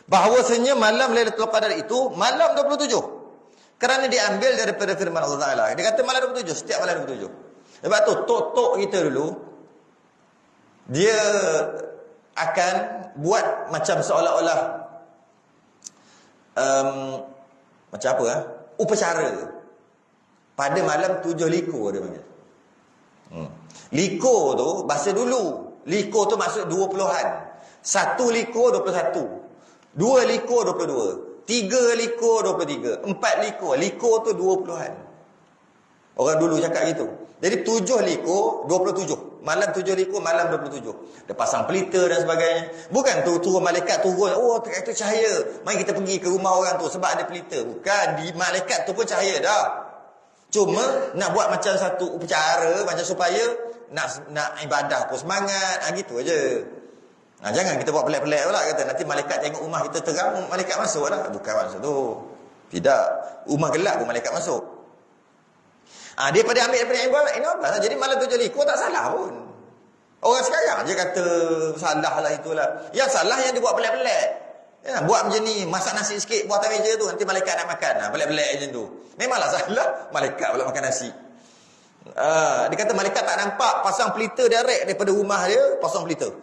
Bahawasanya malam Lailatul Qadar itu malam 27. Kerana diambil daripada firman Allah Ta'ala. Dia kata malam 27. Setiap malam 27. Sebab tu tok-tok kita dulu, dia akan buat macam seolah-olah macam apa upacara pada malam 7 likur dia panggil. Likur tu bahasa dulu. Likur tu maksud 20-an. 1 likur 21. 2 likur 22. 3 likur 23. 4 likur. Likur tu 20-an. Orang dulu cakap gitu. Jadi 7 likur 27. Malam 7 likur, malam 27. Dia pasang pelita dan sebagainya. Bukan tu turun malaikat turun. Itu cahaya. Mari kita pergi ke rumah orang tu sebab ada pelita. Bukan. Di malaikat tu pun cahaya dah. Cuma nak buat macam satu upacara, macam supaya nak ibadah pun semangat, gitu aja. Jangan kita buat pelik-pelik pula kata nanti malaikat tengok rumah kita terang, malaikat masuk lah. Bukan maksud tu. Tidak. Rumah gelap pun malaikat masuk. Daripada ambil daripada ini apa? Jadi malam 7 likur tak salah pun. Orang sekarang je kata salah lah itulah. Yang salah yang dia buat pelik-pelik. Ya, buat macam ni, masak nasi sikit buat atas meja tu, nanti malaikat nak makan. Pelik-pelik macam tu. Memanglah salah, malaikat pula makan nasi. Dia kata malaikat tak nampak, pasang pelita direct daripada rumah dia, pasang pelita.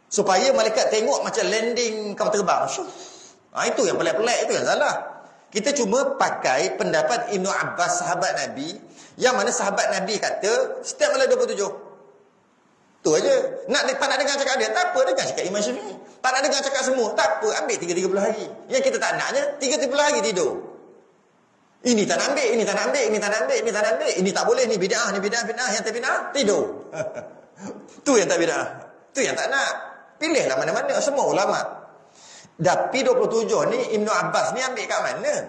Supaya malaikat tengok macam landing kapal terbang. Itu yang pelik-pelik, itu yang salah. Kita cuma pakai pendapat Ibnu Abbas, sahabat Nabi, yang mana sahabat Nabi kata setiap malam 27. Tu aja. Tak nak dengar cakap dia, tak apa, dengar cakap Imam Syafi'i. Tak nak dengar cakap semua, tak apa, ambil 30 hari. Yang kita tak naknya 30 hari tidur. Ini tak nak ambil, ini tak nak ambil, ini tak nak ambil, ini tak nak ambil, ini tak boleh, ni bid'ah, yang tak bid'ah, tidur. Tu yang tak bid'ah. Tu yang tak nak. Pilihlah mana-mana, semua ulama. Tapi 27 ni Ibnu Abbas ni ambil kat mana?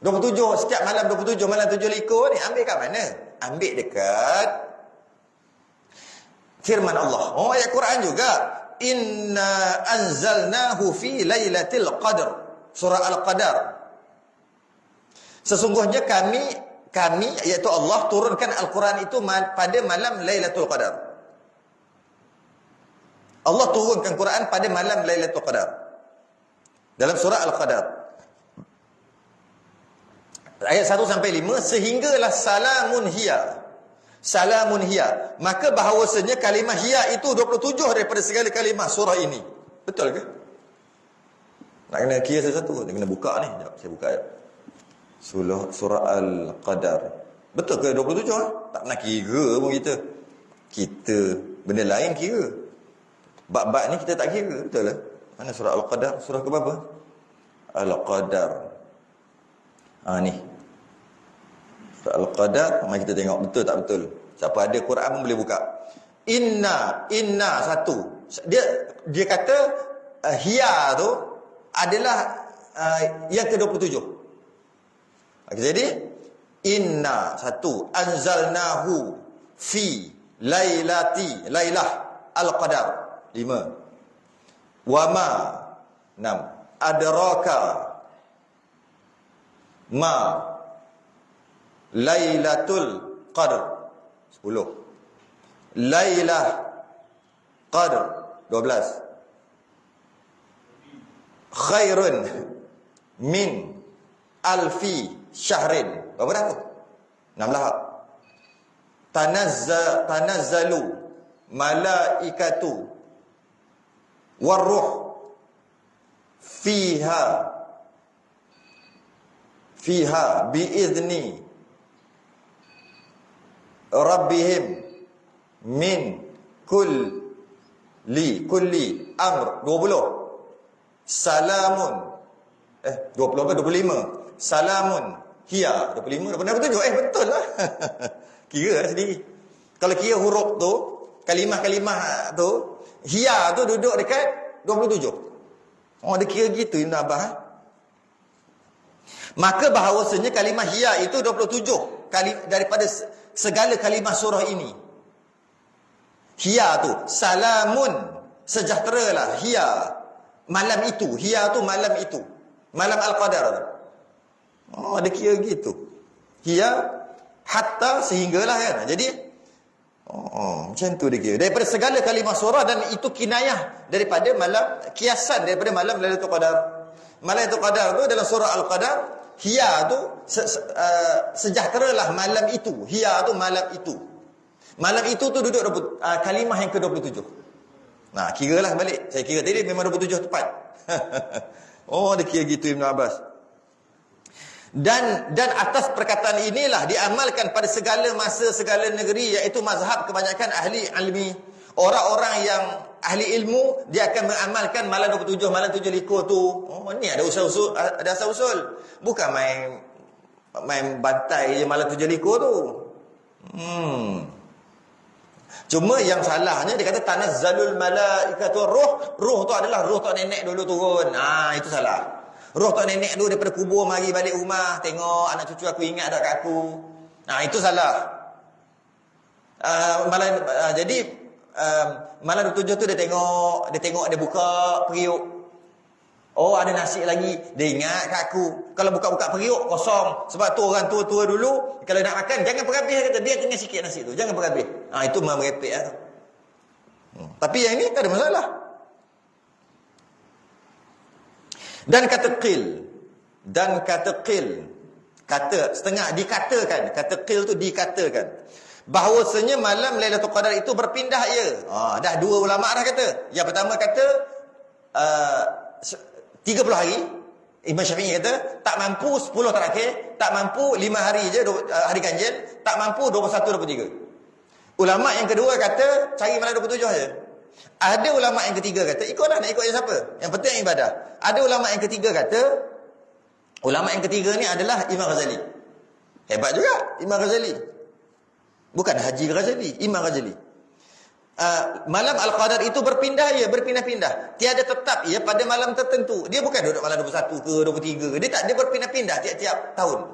27 setiap malam 27 malam 7 likur ni ambil kat mana? Ambil dekat firman Allah. Ayat Quran juga. Inna anzalnahu fi lailatul qadr. Surah Al-Qadar. Sesungguhnya kami iaitu Allah turunkan Al-Quran itu pada malam Lailatul Qadar. Allah turunkan Quran pada malam Lailatul Qadar. Dalam surah Al-Qadar. Ayat 1 sampai 5, sehinggalah salamun hiya. Salamun hiya. Maka bahawasanya kalimah hiya itu 27 daripada segala kalimah surah ini. Betul ke? Nak kena kira satu-satu. Dia kena buka ni. Sekejap, saya buka ayat. Surah Al-Qadar. Betul ke 27? Tak nak kira pun kita. Kita benda lain kira. Bab-bab ni kita tak kira. Betul lah. Mana surah Al-Qadar? Surah ke berapa? Al-Qadar. Ni. Surah Al-Qadar. Mari kita tengok betul tak betul. Siapa ada Quran pun boleh buka. Inna satu. Dia kata hiya tu adalah yang ke-27. Jadi inna satu anzalnahu fi lailah al-qadar 5 wama 6 adraka ma lailatul qadr 10 lailah qadr 12 khairun min alfi syahrin. Berapa dah tu? 16. Tanazzalu malaikatu waruh fiha biizni rabbihim min kulli amr. 20. Salamun 20 apa 25. Salamun hiya 25 27. Betul lah. Kira lah sendiri. Kalau kira huruf tu, kalimah-kalimah tu, hiya tu duduk dekat 27. Dia kira gitu Ibn Abbas. Maka bahawasanya kalimah hiya itu 27 kali daripada segala kalimah surah ini. Hiya tu salamun, sejahteralah hiya malam itu. Hiya tu malam itu. Malam Al-Qadar. Dia kira gitu. Hiya hatta sehinggalah kan. Jadi macam tu dia kira. Daripada segala kalimah surah, dan itu kinayah daripada malam, kiasan daripada malam Lailatul Qadar. Malam Lailatul Qadar tu dalam surah Al-Qadar, hiya tu sejahteralah malam itu. Hiya tu malam itu. Malam itu tu duduk kalimah yang ke-27. Kiralah balik. Saya kira tadi memang 27 tepat. Dia kira gitu Ibn Abbas. Dan atas perkataan inilah diamalkan pada segala masa, segala negeri, iaitu mazhab kebanyakan ahli ilmi. Orang-orang yang ahli ilmu, dia akan mengamalkan malam 27, malam 7 likur tu. Ni ada usul-usul, ada asal-usul. Bukan main bantai je malam 7 likur tu. Cuma yang salahnya dia kata tanazzalul malaikatu ruh tu adalah ruh tok nenek dulu turun. Itu salah. Roh tok nenek tu daripada kubur mari balik rumah, tengok anak cucu aku ingat dak kat aku. Itu salah. Jadi malam 27 tu dia tengok dia buka periuk. Oh, ada nasi lagi. Dia ingat kat aku. Kalau buka-buka periuk kosong. Sebab tu orang tua-tua dulu kalau nak makan jangan berhabis, kata dia tinggal sikit nasi tu, jangan berhabis. Itu merepek lah tu. Tapi yang ni tak ada masalah. Dan kata qil, kata setengah dikatakan, kata qil tu dikatakan bahawasanya malam Lailatul Qadar itu berpindah ya. Dah dua ulama dah kata. Yang pertama kata 30 hari. Imam Syafi'i kata tak mampu 10 terakhir, tak mampu 5 hari je hari ganjil, tak mampu 21 23. Ulama yang kedua kata cari malam 27 je. Ada ulama yang ketiga kata ikutlah, nak ikut je siapa, yang penting ibadah. Ada ulama yang ketiga kata, ulama yang ketiga ni adalah Imam Ghazali. Hebat juga Imam Ghazali. Bukan Haji Ghazali, Imam Ghazali. Malam Al-Qadar itu berpindah-pindah. Tiada tetap ia pada malam tertentu. Dia bukan duduk malam 21 ke 23. Dia berpindah-pindah tiap-tiap tahun.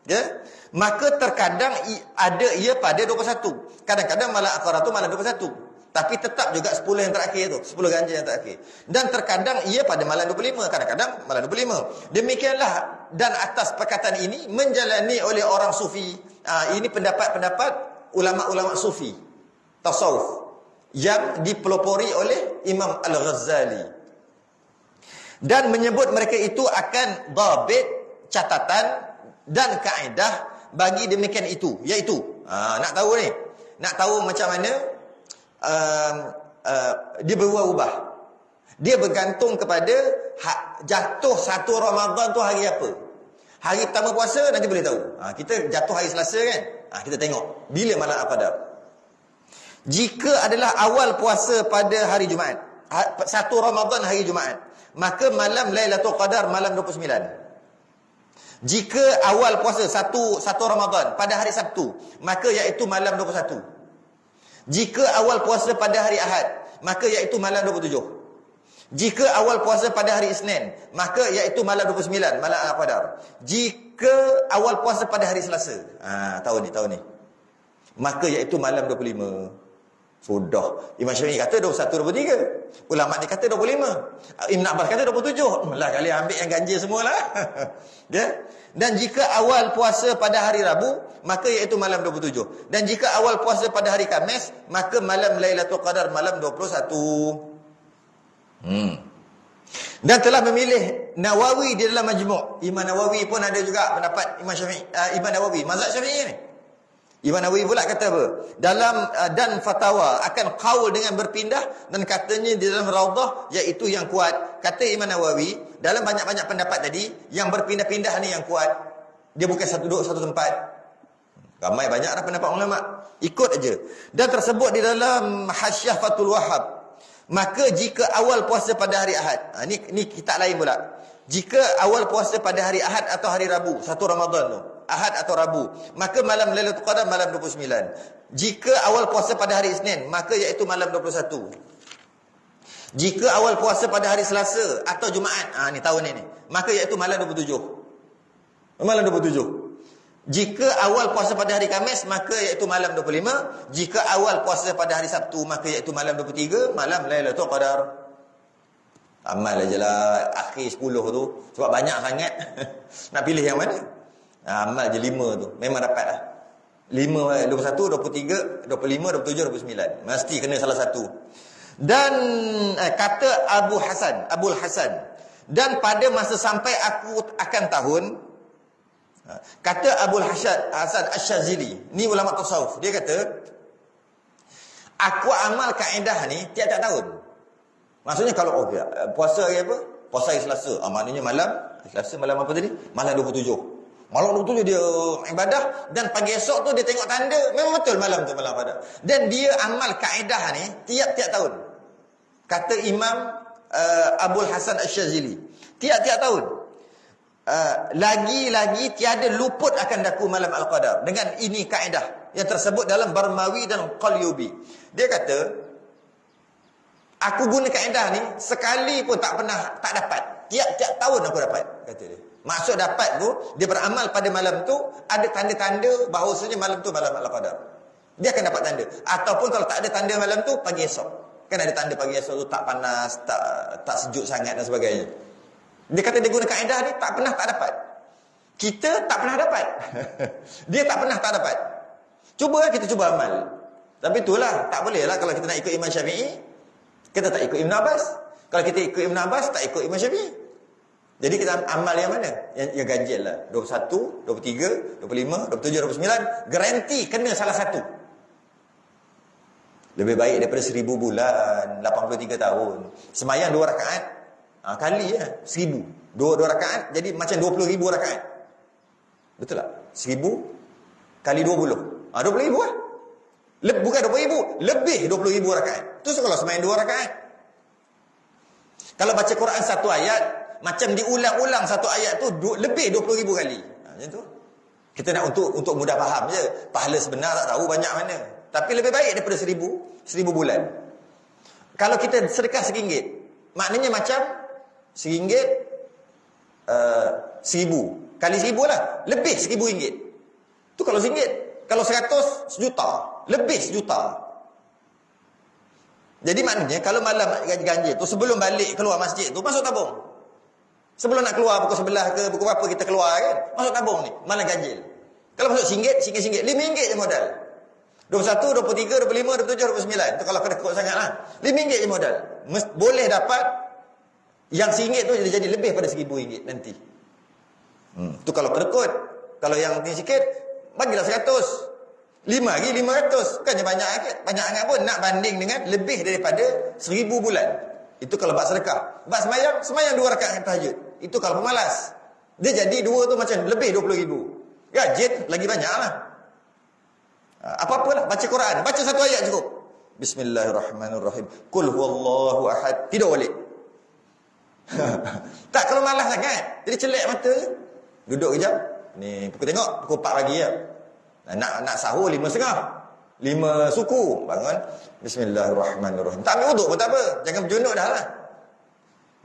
Ya? Maka terkadang ada ia pada 21. Kadang-kadang malam Al-Qadar itu malam 21. Tapi tetap juga 10 yang terakhir tu, 10 ganjil yang terakhir. Dan terkadang ia pada malam 25, kadang-kadang malam 25. Demikianlah, dan atas perkataan ini menjalani oleh orang sufi. Ini pendapat-pendapat ulama-ulama sufi tasawuf yang dipelopori oleh Imam Al-Ghazali. Dan menyebut mereka itu akan dhabit, catatan dan kaedah bagi demikian itu, iaitu nak tahu ni, nak tahu macam mana dia berubah-ubah. Dia bergantung kepada jatuh satu Ramadan tu hari apa. Hari pertama puasa nanti boleh tahu. Kita jatuh hari Selasa kan. Kita tengok bila malam Al-Qadar. Jika adalah awal puasa pada hari Jumaat, satu Ramadan hari Jumaat, maka malam Lailatul Qadar malam 29. Jika awal puasa satu Ramadan pada hari Sabtu, maka iaitu malam 21. Jika awal puasa pada hari Ahad, maka iaitu malam 27. Jika awal puasa pada hari Isnin, maka iaitu malam 29, malam Al-Qadar. Jika awal puasa pada hari Selasa, tahun ni, maka iaitu malam 25. Sudah. Imam Syafi'i kata 21 23. Ulama ni kata 25. Ibn Abbas kata 27. Lah kalian ambil yang ganjil semualah. Ya. Dan jika awal puasa pada hari Rabu, maka iaitu malam 27. Dan jika awal puasa pada hari Khamis, maka malam Lailatul Qadar malam 21. Dan telah memilih Nawawi di dalam Majmu'. Imam Nawawi pun ada juga pendapat Imam Syafi'i, Imam Nawawi, mazhab Syafi'i ni. Imam Nawawi pula kata apa? Dalam dan fatwa akan qaul dengan berpindah, dan katanya di dalam Raudhah iaitu yang kuat. Kata Imam Nawawi, dalam banyak-banyak pendapat tadi, yang berpindah-pindah ni yang kuat. Dia bukan duduk satu tempat. Ramai banyaklah pendapat ulama. Ikut aja. Dan tersebut di dalam Hasyiah Fathul Wahhab. Maka jika awal puasa pada hari Ahad, ni kitab lain pula. Jika awal puasa pada hari Ahad atau hari Rabu, satu Ramadan tu, Ahad atau Rabu, maka malam Lailatul Qadar malam 29. Jika awal puasa pada hari Isnin, maka iaitu malam 21. Jika awal puasa pada hari Selasa atau Jumaat, ni tahun ni, maka iaitu malam 27. Malam 27. Jika awal puasa pada hari Khamis, maka iaitu malam 25. Jika awal puasa pada hari Sabtu, maka iaitu malam 23, malam Lailatul Qadar. Amal aja lah akhir 10 tu, sebab banyak sangat. Nak pilih yang mana? Amal je 5 tu, memang dapat lah. 5, 21, 23, 25, 27, 29. Mesti kena salah satu. Dan kata Abul Hasan, dan pada masa sampai aku akan tahun, kata Abul Hasan Asy-Syazili, ni ulama tasawuf, dia kata aku amal kaedah ni tiap-tiap tahun. Maksudnya kalau puasa hari apa? Puasa hari Selasa. Maknanya malam Selasa, malam apa tadi? Malam 27. Malam 27 dia ibadah, dan pagi esok tu dia tengok tanda, memang betul malam tu malam pada. Dan dia amal kaedah ni tiap-tiap tahun. Kata Imam Abul Hasan Asy-Syazili, tiap-tiap tahun. Lagi-lagi tiada luput akan daku malam Al-Qadar. Dengan ini kaedah yang tersebut dalam Barmawi dan Qalyubi. Dia kata, aku guna kaedah ni sekali pun tak dapat. tiap-tiap tahun aku dapat, kata dia. Maksud dapat tu, dia beramal pada malam tu, ada tanda-tanda bahawasanya malam tu malam Al-Qadar. Dia akan dapat tanda. Ataupun kalau tak ada tanda malam tu, pagi esok. Kan ada tanda pagi esok tu tak panas, tak sejuk sangat dan sebagainya. Dia kata dia guna kaedah ni, tak pernah tak dapat. Kita tak pernah dapat. Dia tak pernah tak dapat. Cuba kita cuba amal. Tapi itulah, tak boleh lah kalau kita nak ikut Imam Syafi'i, kita tak ikut Ibn Abbas. Kalau kita ikut Ibn Abbas, tak ikut Imam Syafi'i. Jadi kita amal yang mana? Yang ganjil lah. 21, 23, 25, 27, 29. Garanti kena salah satu. Lebih baik daripada 1000 bulan, 83 tahun. Semayang 2 rakaat. Kali ya, 1000. 2 rakaat, jadi macam 20,000 rakaat. Betul tak? 1000 kali 20. 20,000 lah. Bukan 20,000, lebih 20,000 rakaat. Itu kalau semayang 2 rakaat. Kalau baca Quran satu ayat, macam diulang-ulang satu ayat tu lebih 20,000 kali. Macam tu. Kita nak untuk mudah faham je. Pahala sebenar tak tahu banyak mana. Tapi lebih baik daripada 1000 bulan. Kalau kita sedekah RM1, maknanya macam RM1, 1000 kali 1000 lah, lebih RM1,000. Tu kalau RM1. Kalau 100, sejuta. Lebih sejuta. Jadi maknanya kalau malam ganjil tu, sebelum balik keluar masjid tu, masuk tabung. Sebelum nak keluar pukul 11 ke pukul berapa kita keluar kan, masuk tabung ni, malam ganjil. Kalau masuk RM1, RM5 je modal. 21, 23, 25, 27, 29. Tu kalau kedekut sangat lah. RM5 je modal. Boleh dapat yang RM1 tu jadi lebih pada RM1,000 nanti. Tu kalau kedekut. Kalau yang tinggi sikit, bagilah 100. 5 lagi 500. Bukannya banyak sangat pun. Nak banding dengan lebih daripada 1000 bulan. Itu kalau bab sedekah. Bab semayang 2 rakaat tahajud. Itu kalau pemalas. Dia jadi 2 tu macam lebih 20,000. Gajet lagi banyak lah. Apa-apalah, baca Quran. Baca satu ayat cukup. Bismillahirrahmanirrahim. Qul huwallahu ahad. Tidak boleh. Tak, kalau malas sangat. Jadi celak mata. Duduk kejap. Ni, pukul tengok. Pukul 4 pagi ya. Nak sahur 5.30. 5 suku. Bangun. Bismillahirrahmanirrahim. Tak ambil wuduk pun tak apa. Jangan berjunuk dah lah.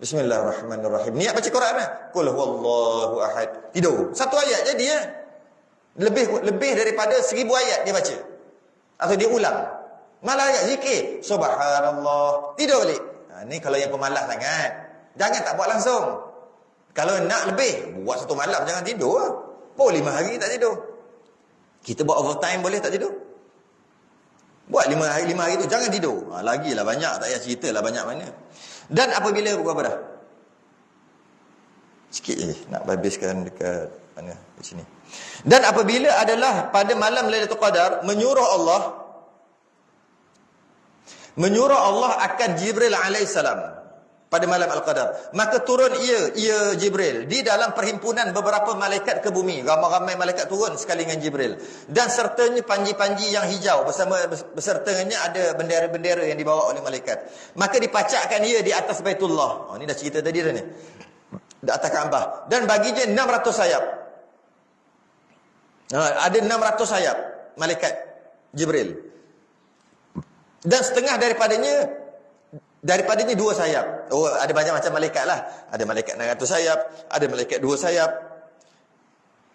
Bismillahirrahmanirrahim. Niat baca Quran lah. Qul huwallahu ahad. Tidur. Satu ayat jadi ya. Lebih daripada 1000 ayat dia baca. Atau dia ulang. Malah ayat zikir. Subhanallah. Tidur balik. Ni kalau yang pemalas sangat. Jangan tak buat langsung. Kalau nak lebih, buat satu malam jangan tidur lah. 5 hari tak tidur. Kita buat overtime boleh tak tidur? Buat 5 hari tu jangan tidur. Lagilah banyak, tak payah cerita lah banyak mana. Dan apabila berapa dah? Sikit je nak habiskan dekat mana? Di sini. Dan apabila adalah pada malam Lailatul Qadar, menyuruh Allah akan Jibril alaihissalam pada malam Al-Qadar. Maka turun ia Jibril di dalam perhimpunan beberapa malaikat ke bumi. Ramai-ramai malaikat turun sekali dengan Jibril. Dan sertanya panji-panji yang hijau. Besertanya ada bendera-bendera yang dibawa oleh malaikat. Maka dipacakkan ia di atas Baitullah. Ini dah cerita tadi dah ni. Di atas Kaabah. Dan baginya 600 sayap. Ada 600 sayap malaikat Jibril. Dan setengah daripadanya 2 sayap. Ada banyak macam malaikat lah. Ada malaikat 600 sayap, ada malaikat 2 sayap,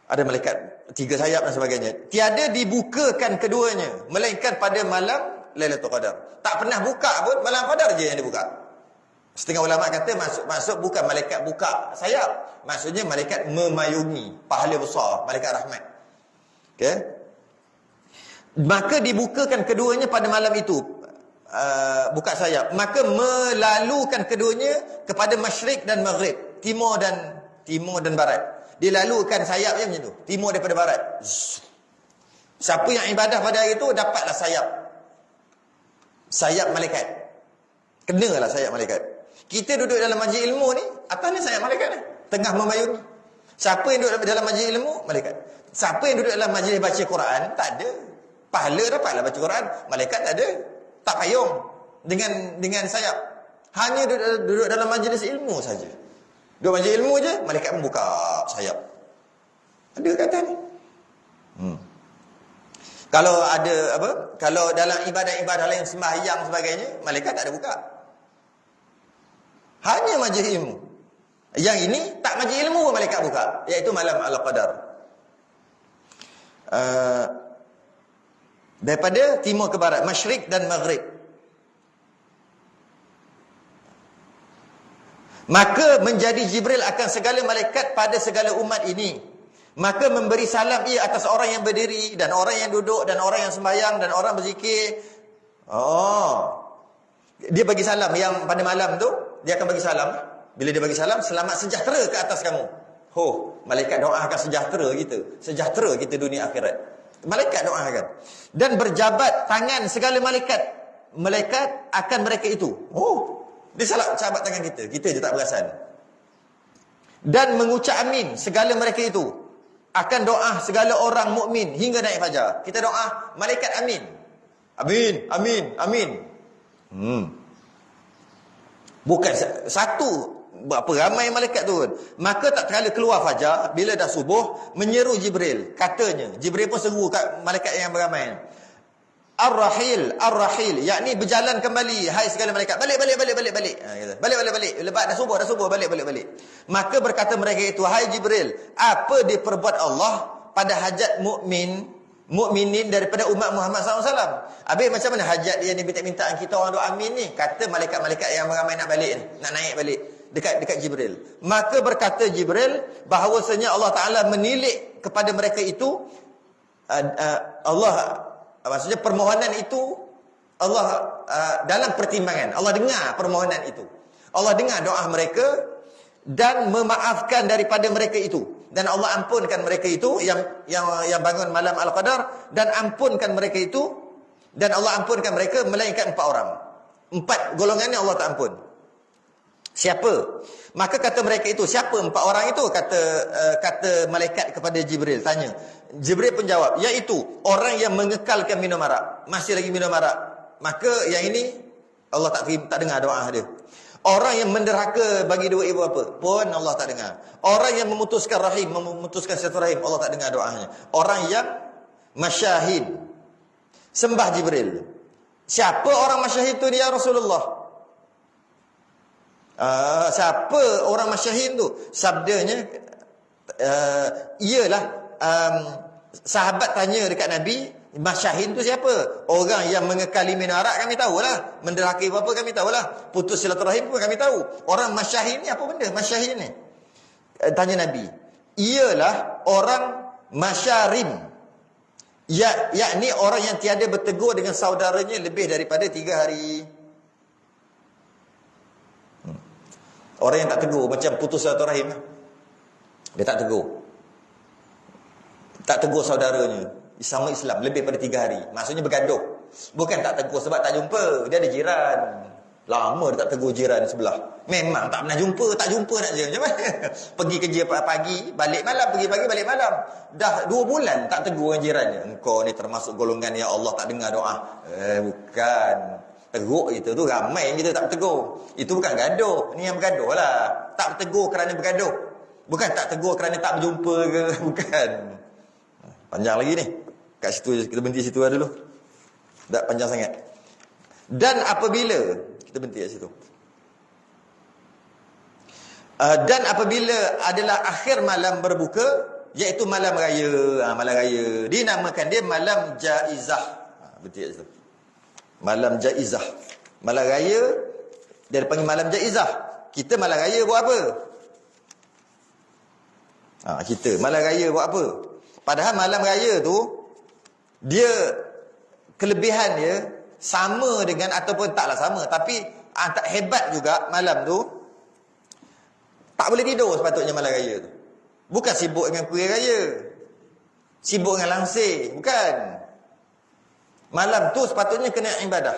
ada malaikat 3 sayap dan sebagainya. Tiada dibukakan keduanya, melainkan pada malam Lailatul Qadar. Tak pernah buka pun, malam Qadar je yang dibuka. Setengah ulama kata maksud bukan malaikat buka sayap. Maksudnya malaikat memayungi, pahala besar, malaikat rahmat. Okay? Maka dibukakan keduanya pada malam itu. Buka sayap, maka melalukan keduanya kepada masyrik dan maghrib, timur dan barat. Dilalukan sayapnya macam tu, timur daripada barat. Siapa yang ibadah pada hari itu dapatlah sayap malaikat. Kenalah sayap malaikat. Kita duduk dalam majlis ilmu ni, atas ni sayap malaikat ni, tengah memayungi. Siapa yang duduk dalam majlis ilmu? Malaikat. Siapa yang duduk dalam majlis baca Quran? Tak ada. Pahala dapatlah baca Quran, malaikat tak ada. Tak payung dengan sayap. Hanya duduk dalam majlis ilmu saja. Duduk majlis ilmu je, malaikat pun buka sayap. Ada kata ni. Kalau ada kalau dalam ibadah-ibadah lain sembahyang sebagainya, malaikat tak ada buka. Hanya majlis ilmu. Yang ini tak majlis ilmu pun malaikat buka, iaitu malam Al-Qadar. Daripada timur ke barat, masyrik dan maghrib. Maka menjadi Jibril akan segala malaikat pada segala umat ini. Maka memberi salam ia atas orang yang berdiri, dan orang yang duduk, dan orang yang sembahyang, dan orang berzikir. Dia bagi salam yang pada malam tu, dia akan bagi salam. Bila dia bagi salam, selamat sejahtera ke atas kamu. Malaikat doakan sejahtera kita. Sejahtera kita dunia akhirat. Malaikat doakan. Dan berjabat tangan segala malaikat. Malaikat akan mereka itu. Dia salah cabat tangan kita. Kita je tak perasan. Dan mengucap amin segala mereka itu. Akan doa segala orang mukmin hingga naik fajar. Kita doa, malaikat amin. Amin, amin, amin. Bukan satu, berapa ramai malaikat turun. Maka tak terkala keluar fajar, bila dah subuh, menyeru Jibril. Katanya, Jibril pun seru kat malaikat yang beramai. Ar-Rahil, Ar-Rahil, yakni berjalan kembali. Hai segala malaikat, balik. Balik. Lepas dah subuh, balik. Maka berkata mereka itu, hai Jibril, apa diperbuat Allah pada hajat mukminin daripada umat Muhammad SAW. Habis macam mana hajat dia ni, minta-mintaan kita orang doa amin ni? Kata malaikat-malaikat yang ramai nak balik ni, nak naik balik dekat Jibril. Maka berkata Jibril bahawasanya Allah Ta'ala menilik kepada mereka itu, maksudnya permohonan itu Allah dalam pertimbangan. Allah dengar permohonan itu. Allah dengar doa mereka dan memaafkan daripada mereka itu. Dan Allah ampunkan mereka itu yang bangun malam Al-Qadar, dan ampunkan mereka itu, dan Allah ampunkan mereka melainkan 4 orang. 4 golongan ni Allah tak ampun. Siapa? Maka kata mereka itu, siapa 4 orang itu? Kata malaikat kepada Jibril, tanya. Jibril pun jawab, iaitu orang yang mengekalkan minum arak, masih lagi minum arak. Maka yang ini Allah tak dengar doa dia. Orang yang menderhaka bagi dua ibu bapa pun Allah tak dengar. Orang yang memutuskan rahim, memutuskan silaturahim, Allah tak dengar doanya. Orang yang masyahid, sembah Jibril. Siapa orang masyahid tu dia Rasulullah? Siapa orang masyahid tu? Sabdanya ialah sahabat tanya dekat Nabi, masyahid tu siapa? Orang yang mengekali minum arak kami tahulah, menderhaka ibu bapa kami tahulah, putus silaturahim pun kami tahu. Orang masyahid ni apa benda? Masyahid ni, tanya Nabi, ialah orang masyarim, yakni orang yang tiada bertegur dengan saudaranya lebih daripada 3 hari. Orang yang tak tegur, macam putus silaturahim, dia tak tegur saudaranya sama Islam lebih pada 3 hari. Maksudnya bergaduh. Bukan tak tegur sebab tak jumpa, dia ada jiran. Lama dia tak tegur jiran sebelah. Memang tak pernah jumpa, tak jumpa nak je. Macam mana? Pergi kerja pagi, balik malam, pergi pagi, balik malam. Dah 2 bulan tak tegur dengan jirannya. Engkau ni termasuk golongan yang Allah tak dengar doa. Bukan. Teruk itu tu, ramai yang kita tak bertegur. Itu bukan gaduh. Ni yang bergaduh lah. Tak bertegur kerana bergaduh. Bukan tak tegur kerana tak berjumpa ke. Bukan. Panjang lagi ni. Kat situ, kita berhenti situ dulu. Tak panjang sangat. Dan apabila, kita berhenti kat situ. Dan apabila adalah akhir malam berbuka, iaitu malam raya. Malam raya. Dinamakan dia malam jaizah. Berhenti kat situ. Malam jaizah. Malam raya, dia panggil malam jaizah. Kita malam raya buat apa? Kita malam raya buat apa? Padahal malam raya tu, dia kelebihan dia sama dengan, ataupun taklah sama, tapi tak hebat juga malam tu. Tak boleh tidur sepatutnya malam raya tu. Bukan sibuk dengan kuih raya, sibuk dengan langsir, bukan. Malam tu sepatutnya kena ibadah.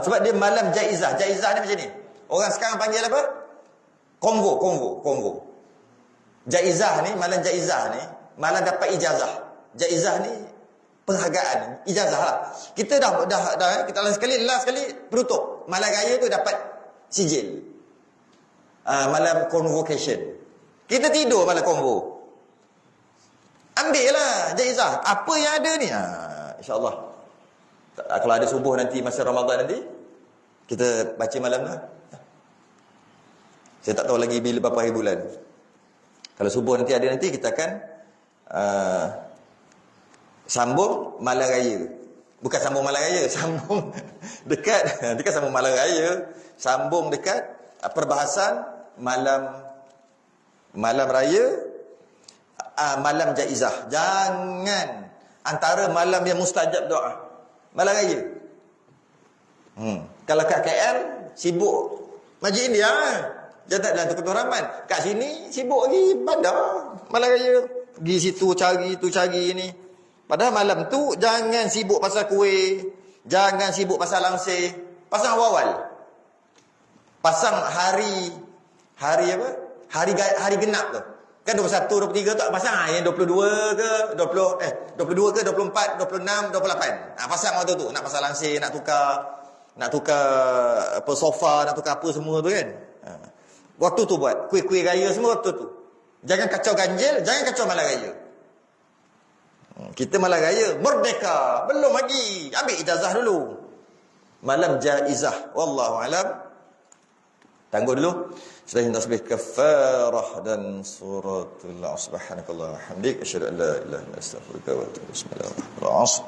Sebab dia malam jaizah. Jaizah ni macam ni. Orang sekarang panggil apa? Konvo. Jaizah ni, malam jaizah ni, malam dapat ijazah. Jaizah ni penghargaan, ijazah lah. Kita dah kita last sekali penutup. Malam raya tu dapat sijil. Malam convocation. Kita tidur malam konvo. Ambil lah jaizah. Apa yang ada ni? InsyaAllah. Kalau ada subuh nanti, masa Ramadan nanti, kita baca malam lah. Saya tak tahu lagi bila berapa hari bulan. Kalau subuh nanti ada nanti, kita akan sambung malam raya. Bukan sambung malam raya, sambung dekat. Nanti kan sambung malam raya, sambung dekat perbahasan malam raya, malam jaizah. Jangan antara malam yang mustajab doa, malam raya. Kalau kat KL sibuk Masjid India, Jannah dan Tukul Rahman. Kat sini sibuk lagi bandar malam raya. Pergi situ cari, tu cari ni. Padahal malam tu jangan sibuk pasal kuih, jangan sibuk pasal langsir. Pasang awal-awal. Pasang hari apa? Hari genap tu. Kan 21, 23 tak pasang yang 22 ke 22 ke 24, 26, 28. Pasang waktu tu, nak pasang langsir, nak tukar apa sofa, nak tukar apa semua tu kan. Waktu tu buat kuih-kuih raya semua waktu tu. Jangan kacau ganjil, jangan kacau malam raya. Kita malam raya merdeka, belum lagi. Ambil ijazah dulu. Malam jaizah. Wallahu alam. Tangguh dulu. Selain tasbih kafarah dan suratul subhanakallah hamdik asyhadu an la ilaha illa anta astaghfiruka wa atubu ilaik. Bismillahirrahmanirrahim.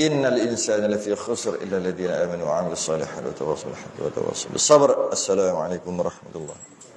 Innal insana lafi khusr illa alladhina amanu wa 'amilus salihati wa tawassaw bil haqqi wa tawassaw bis sabr. Assalamualaikum warahmatullahi wabarakatuh.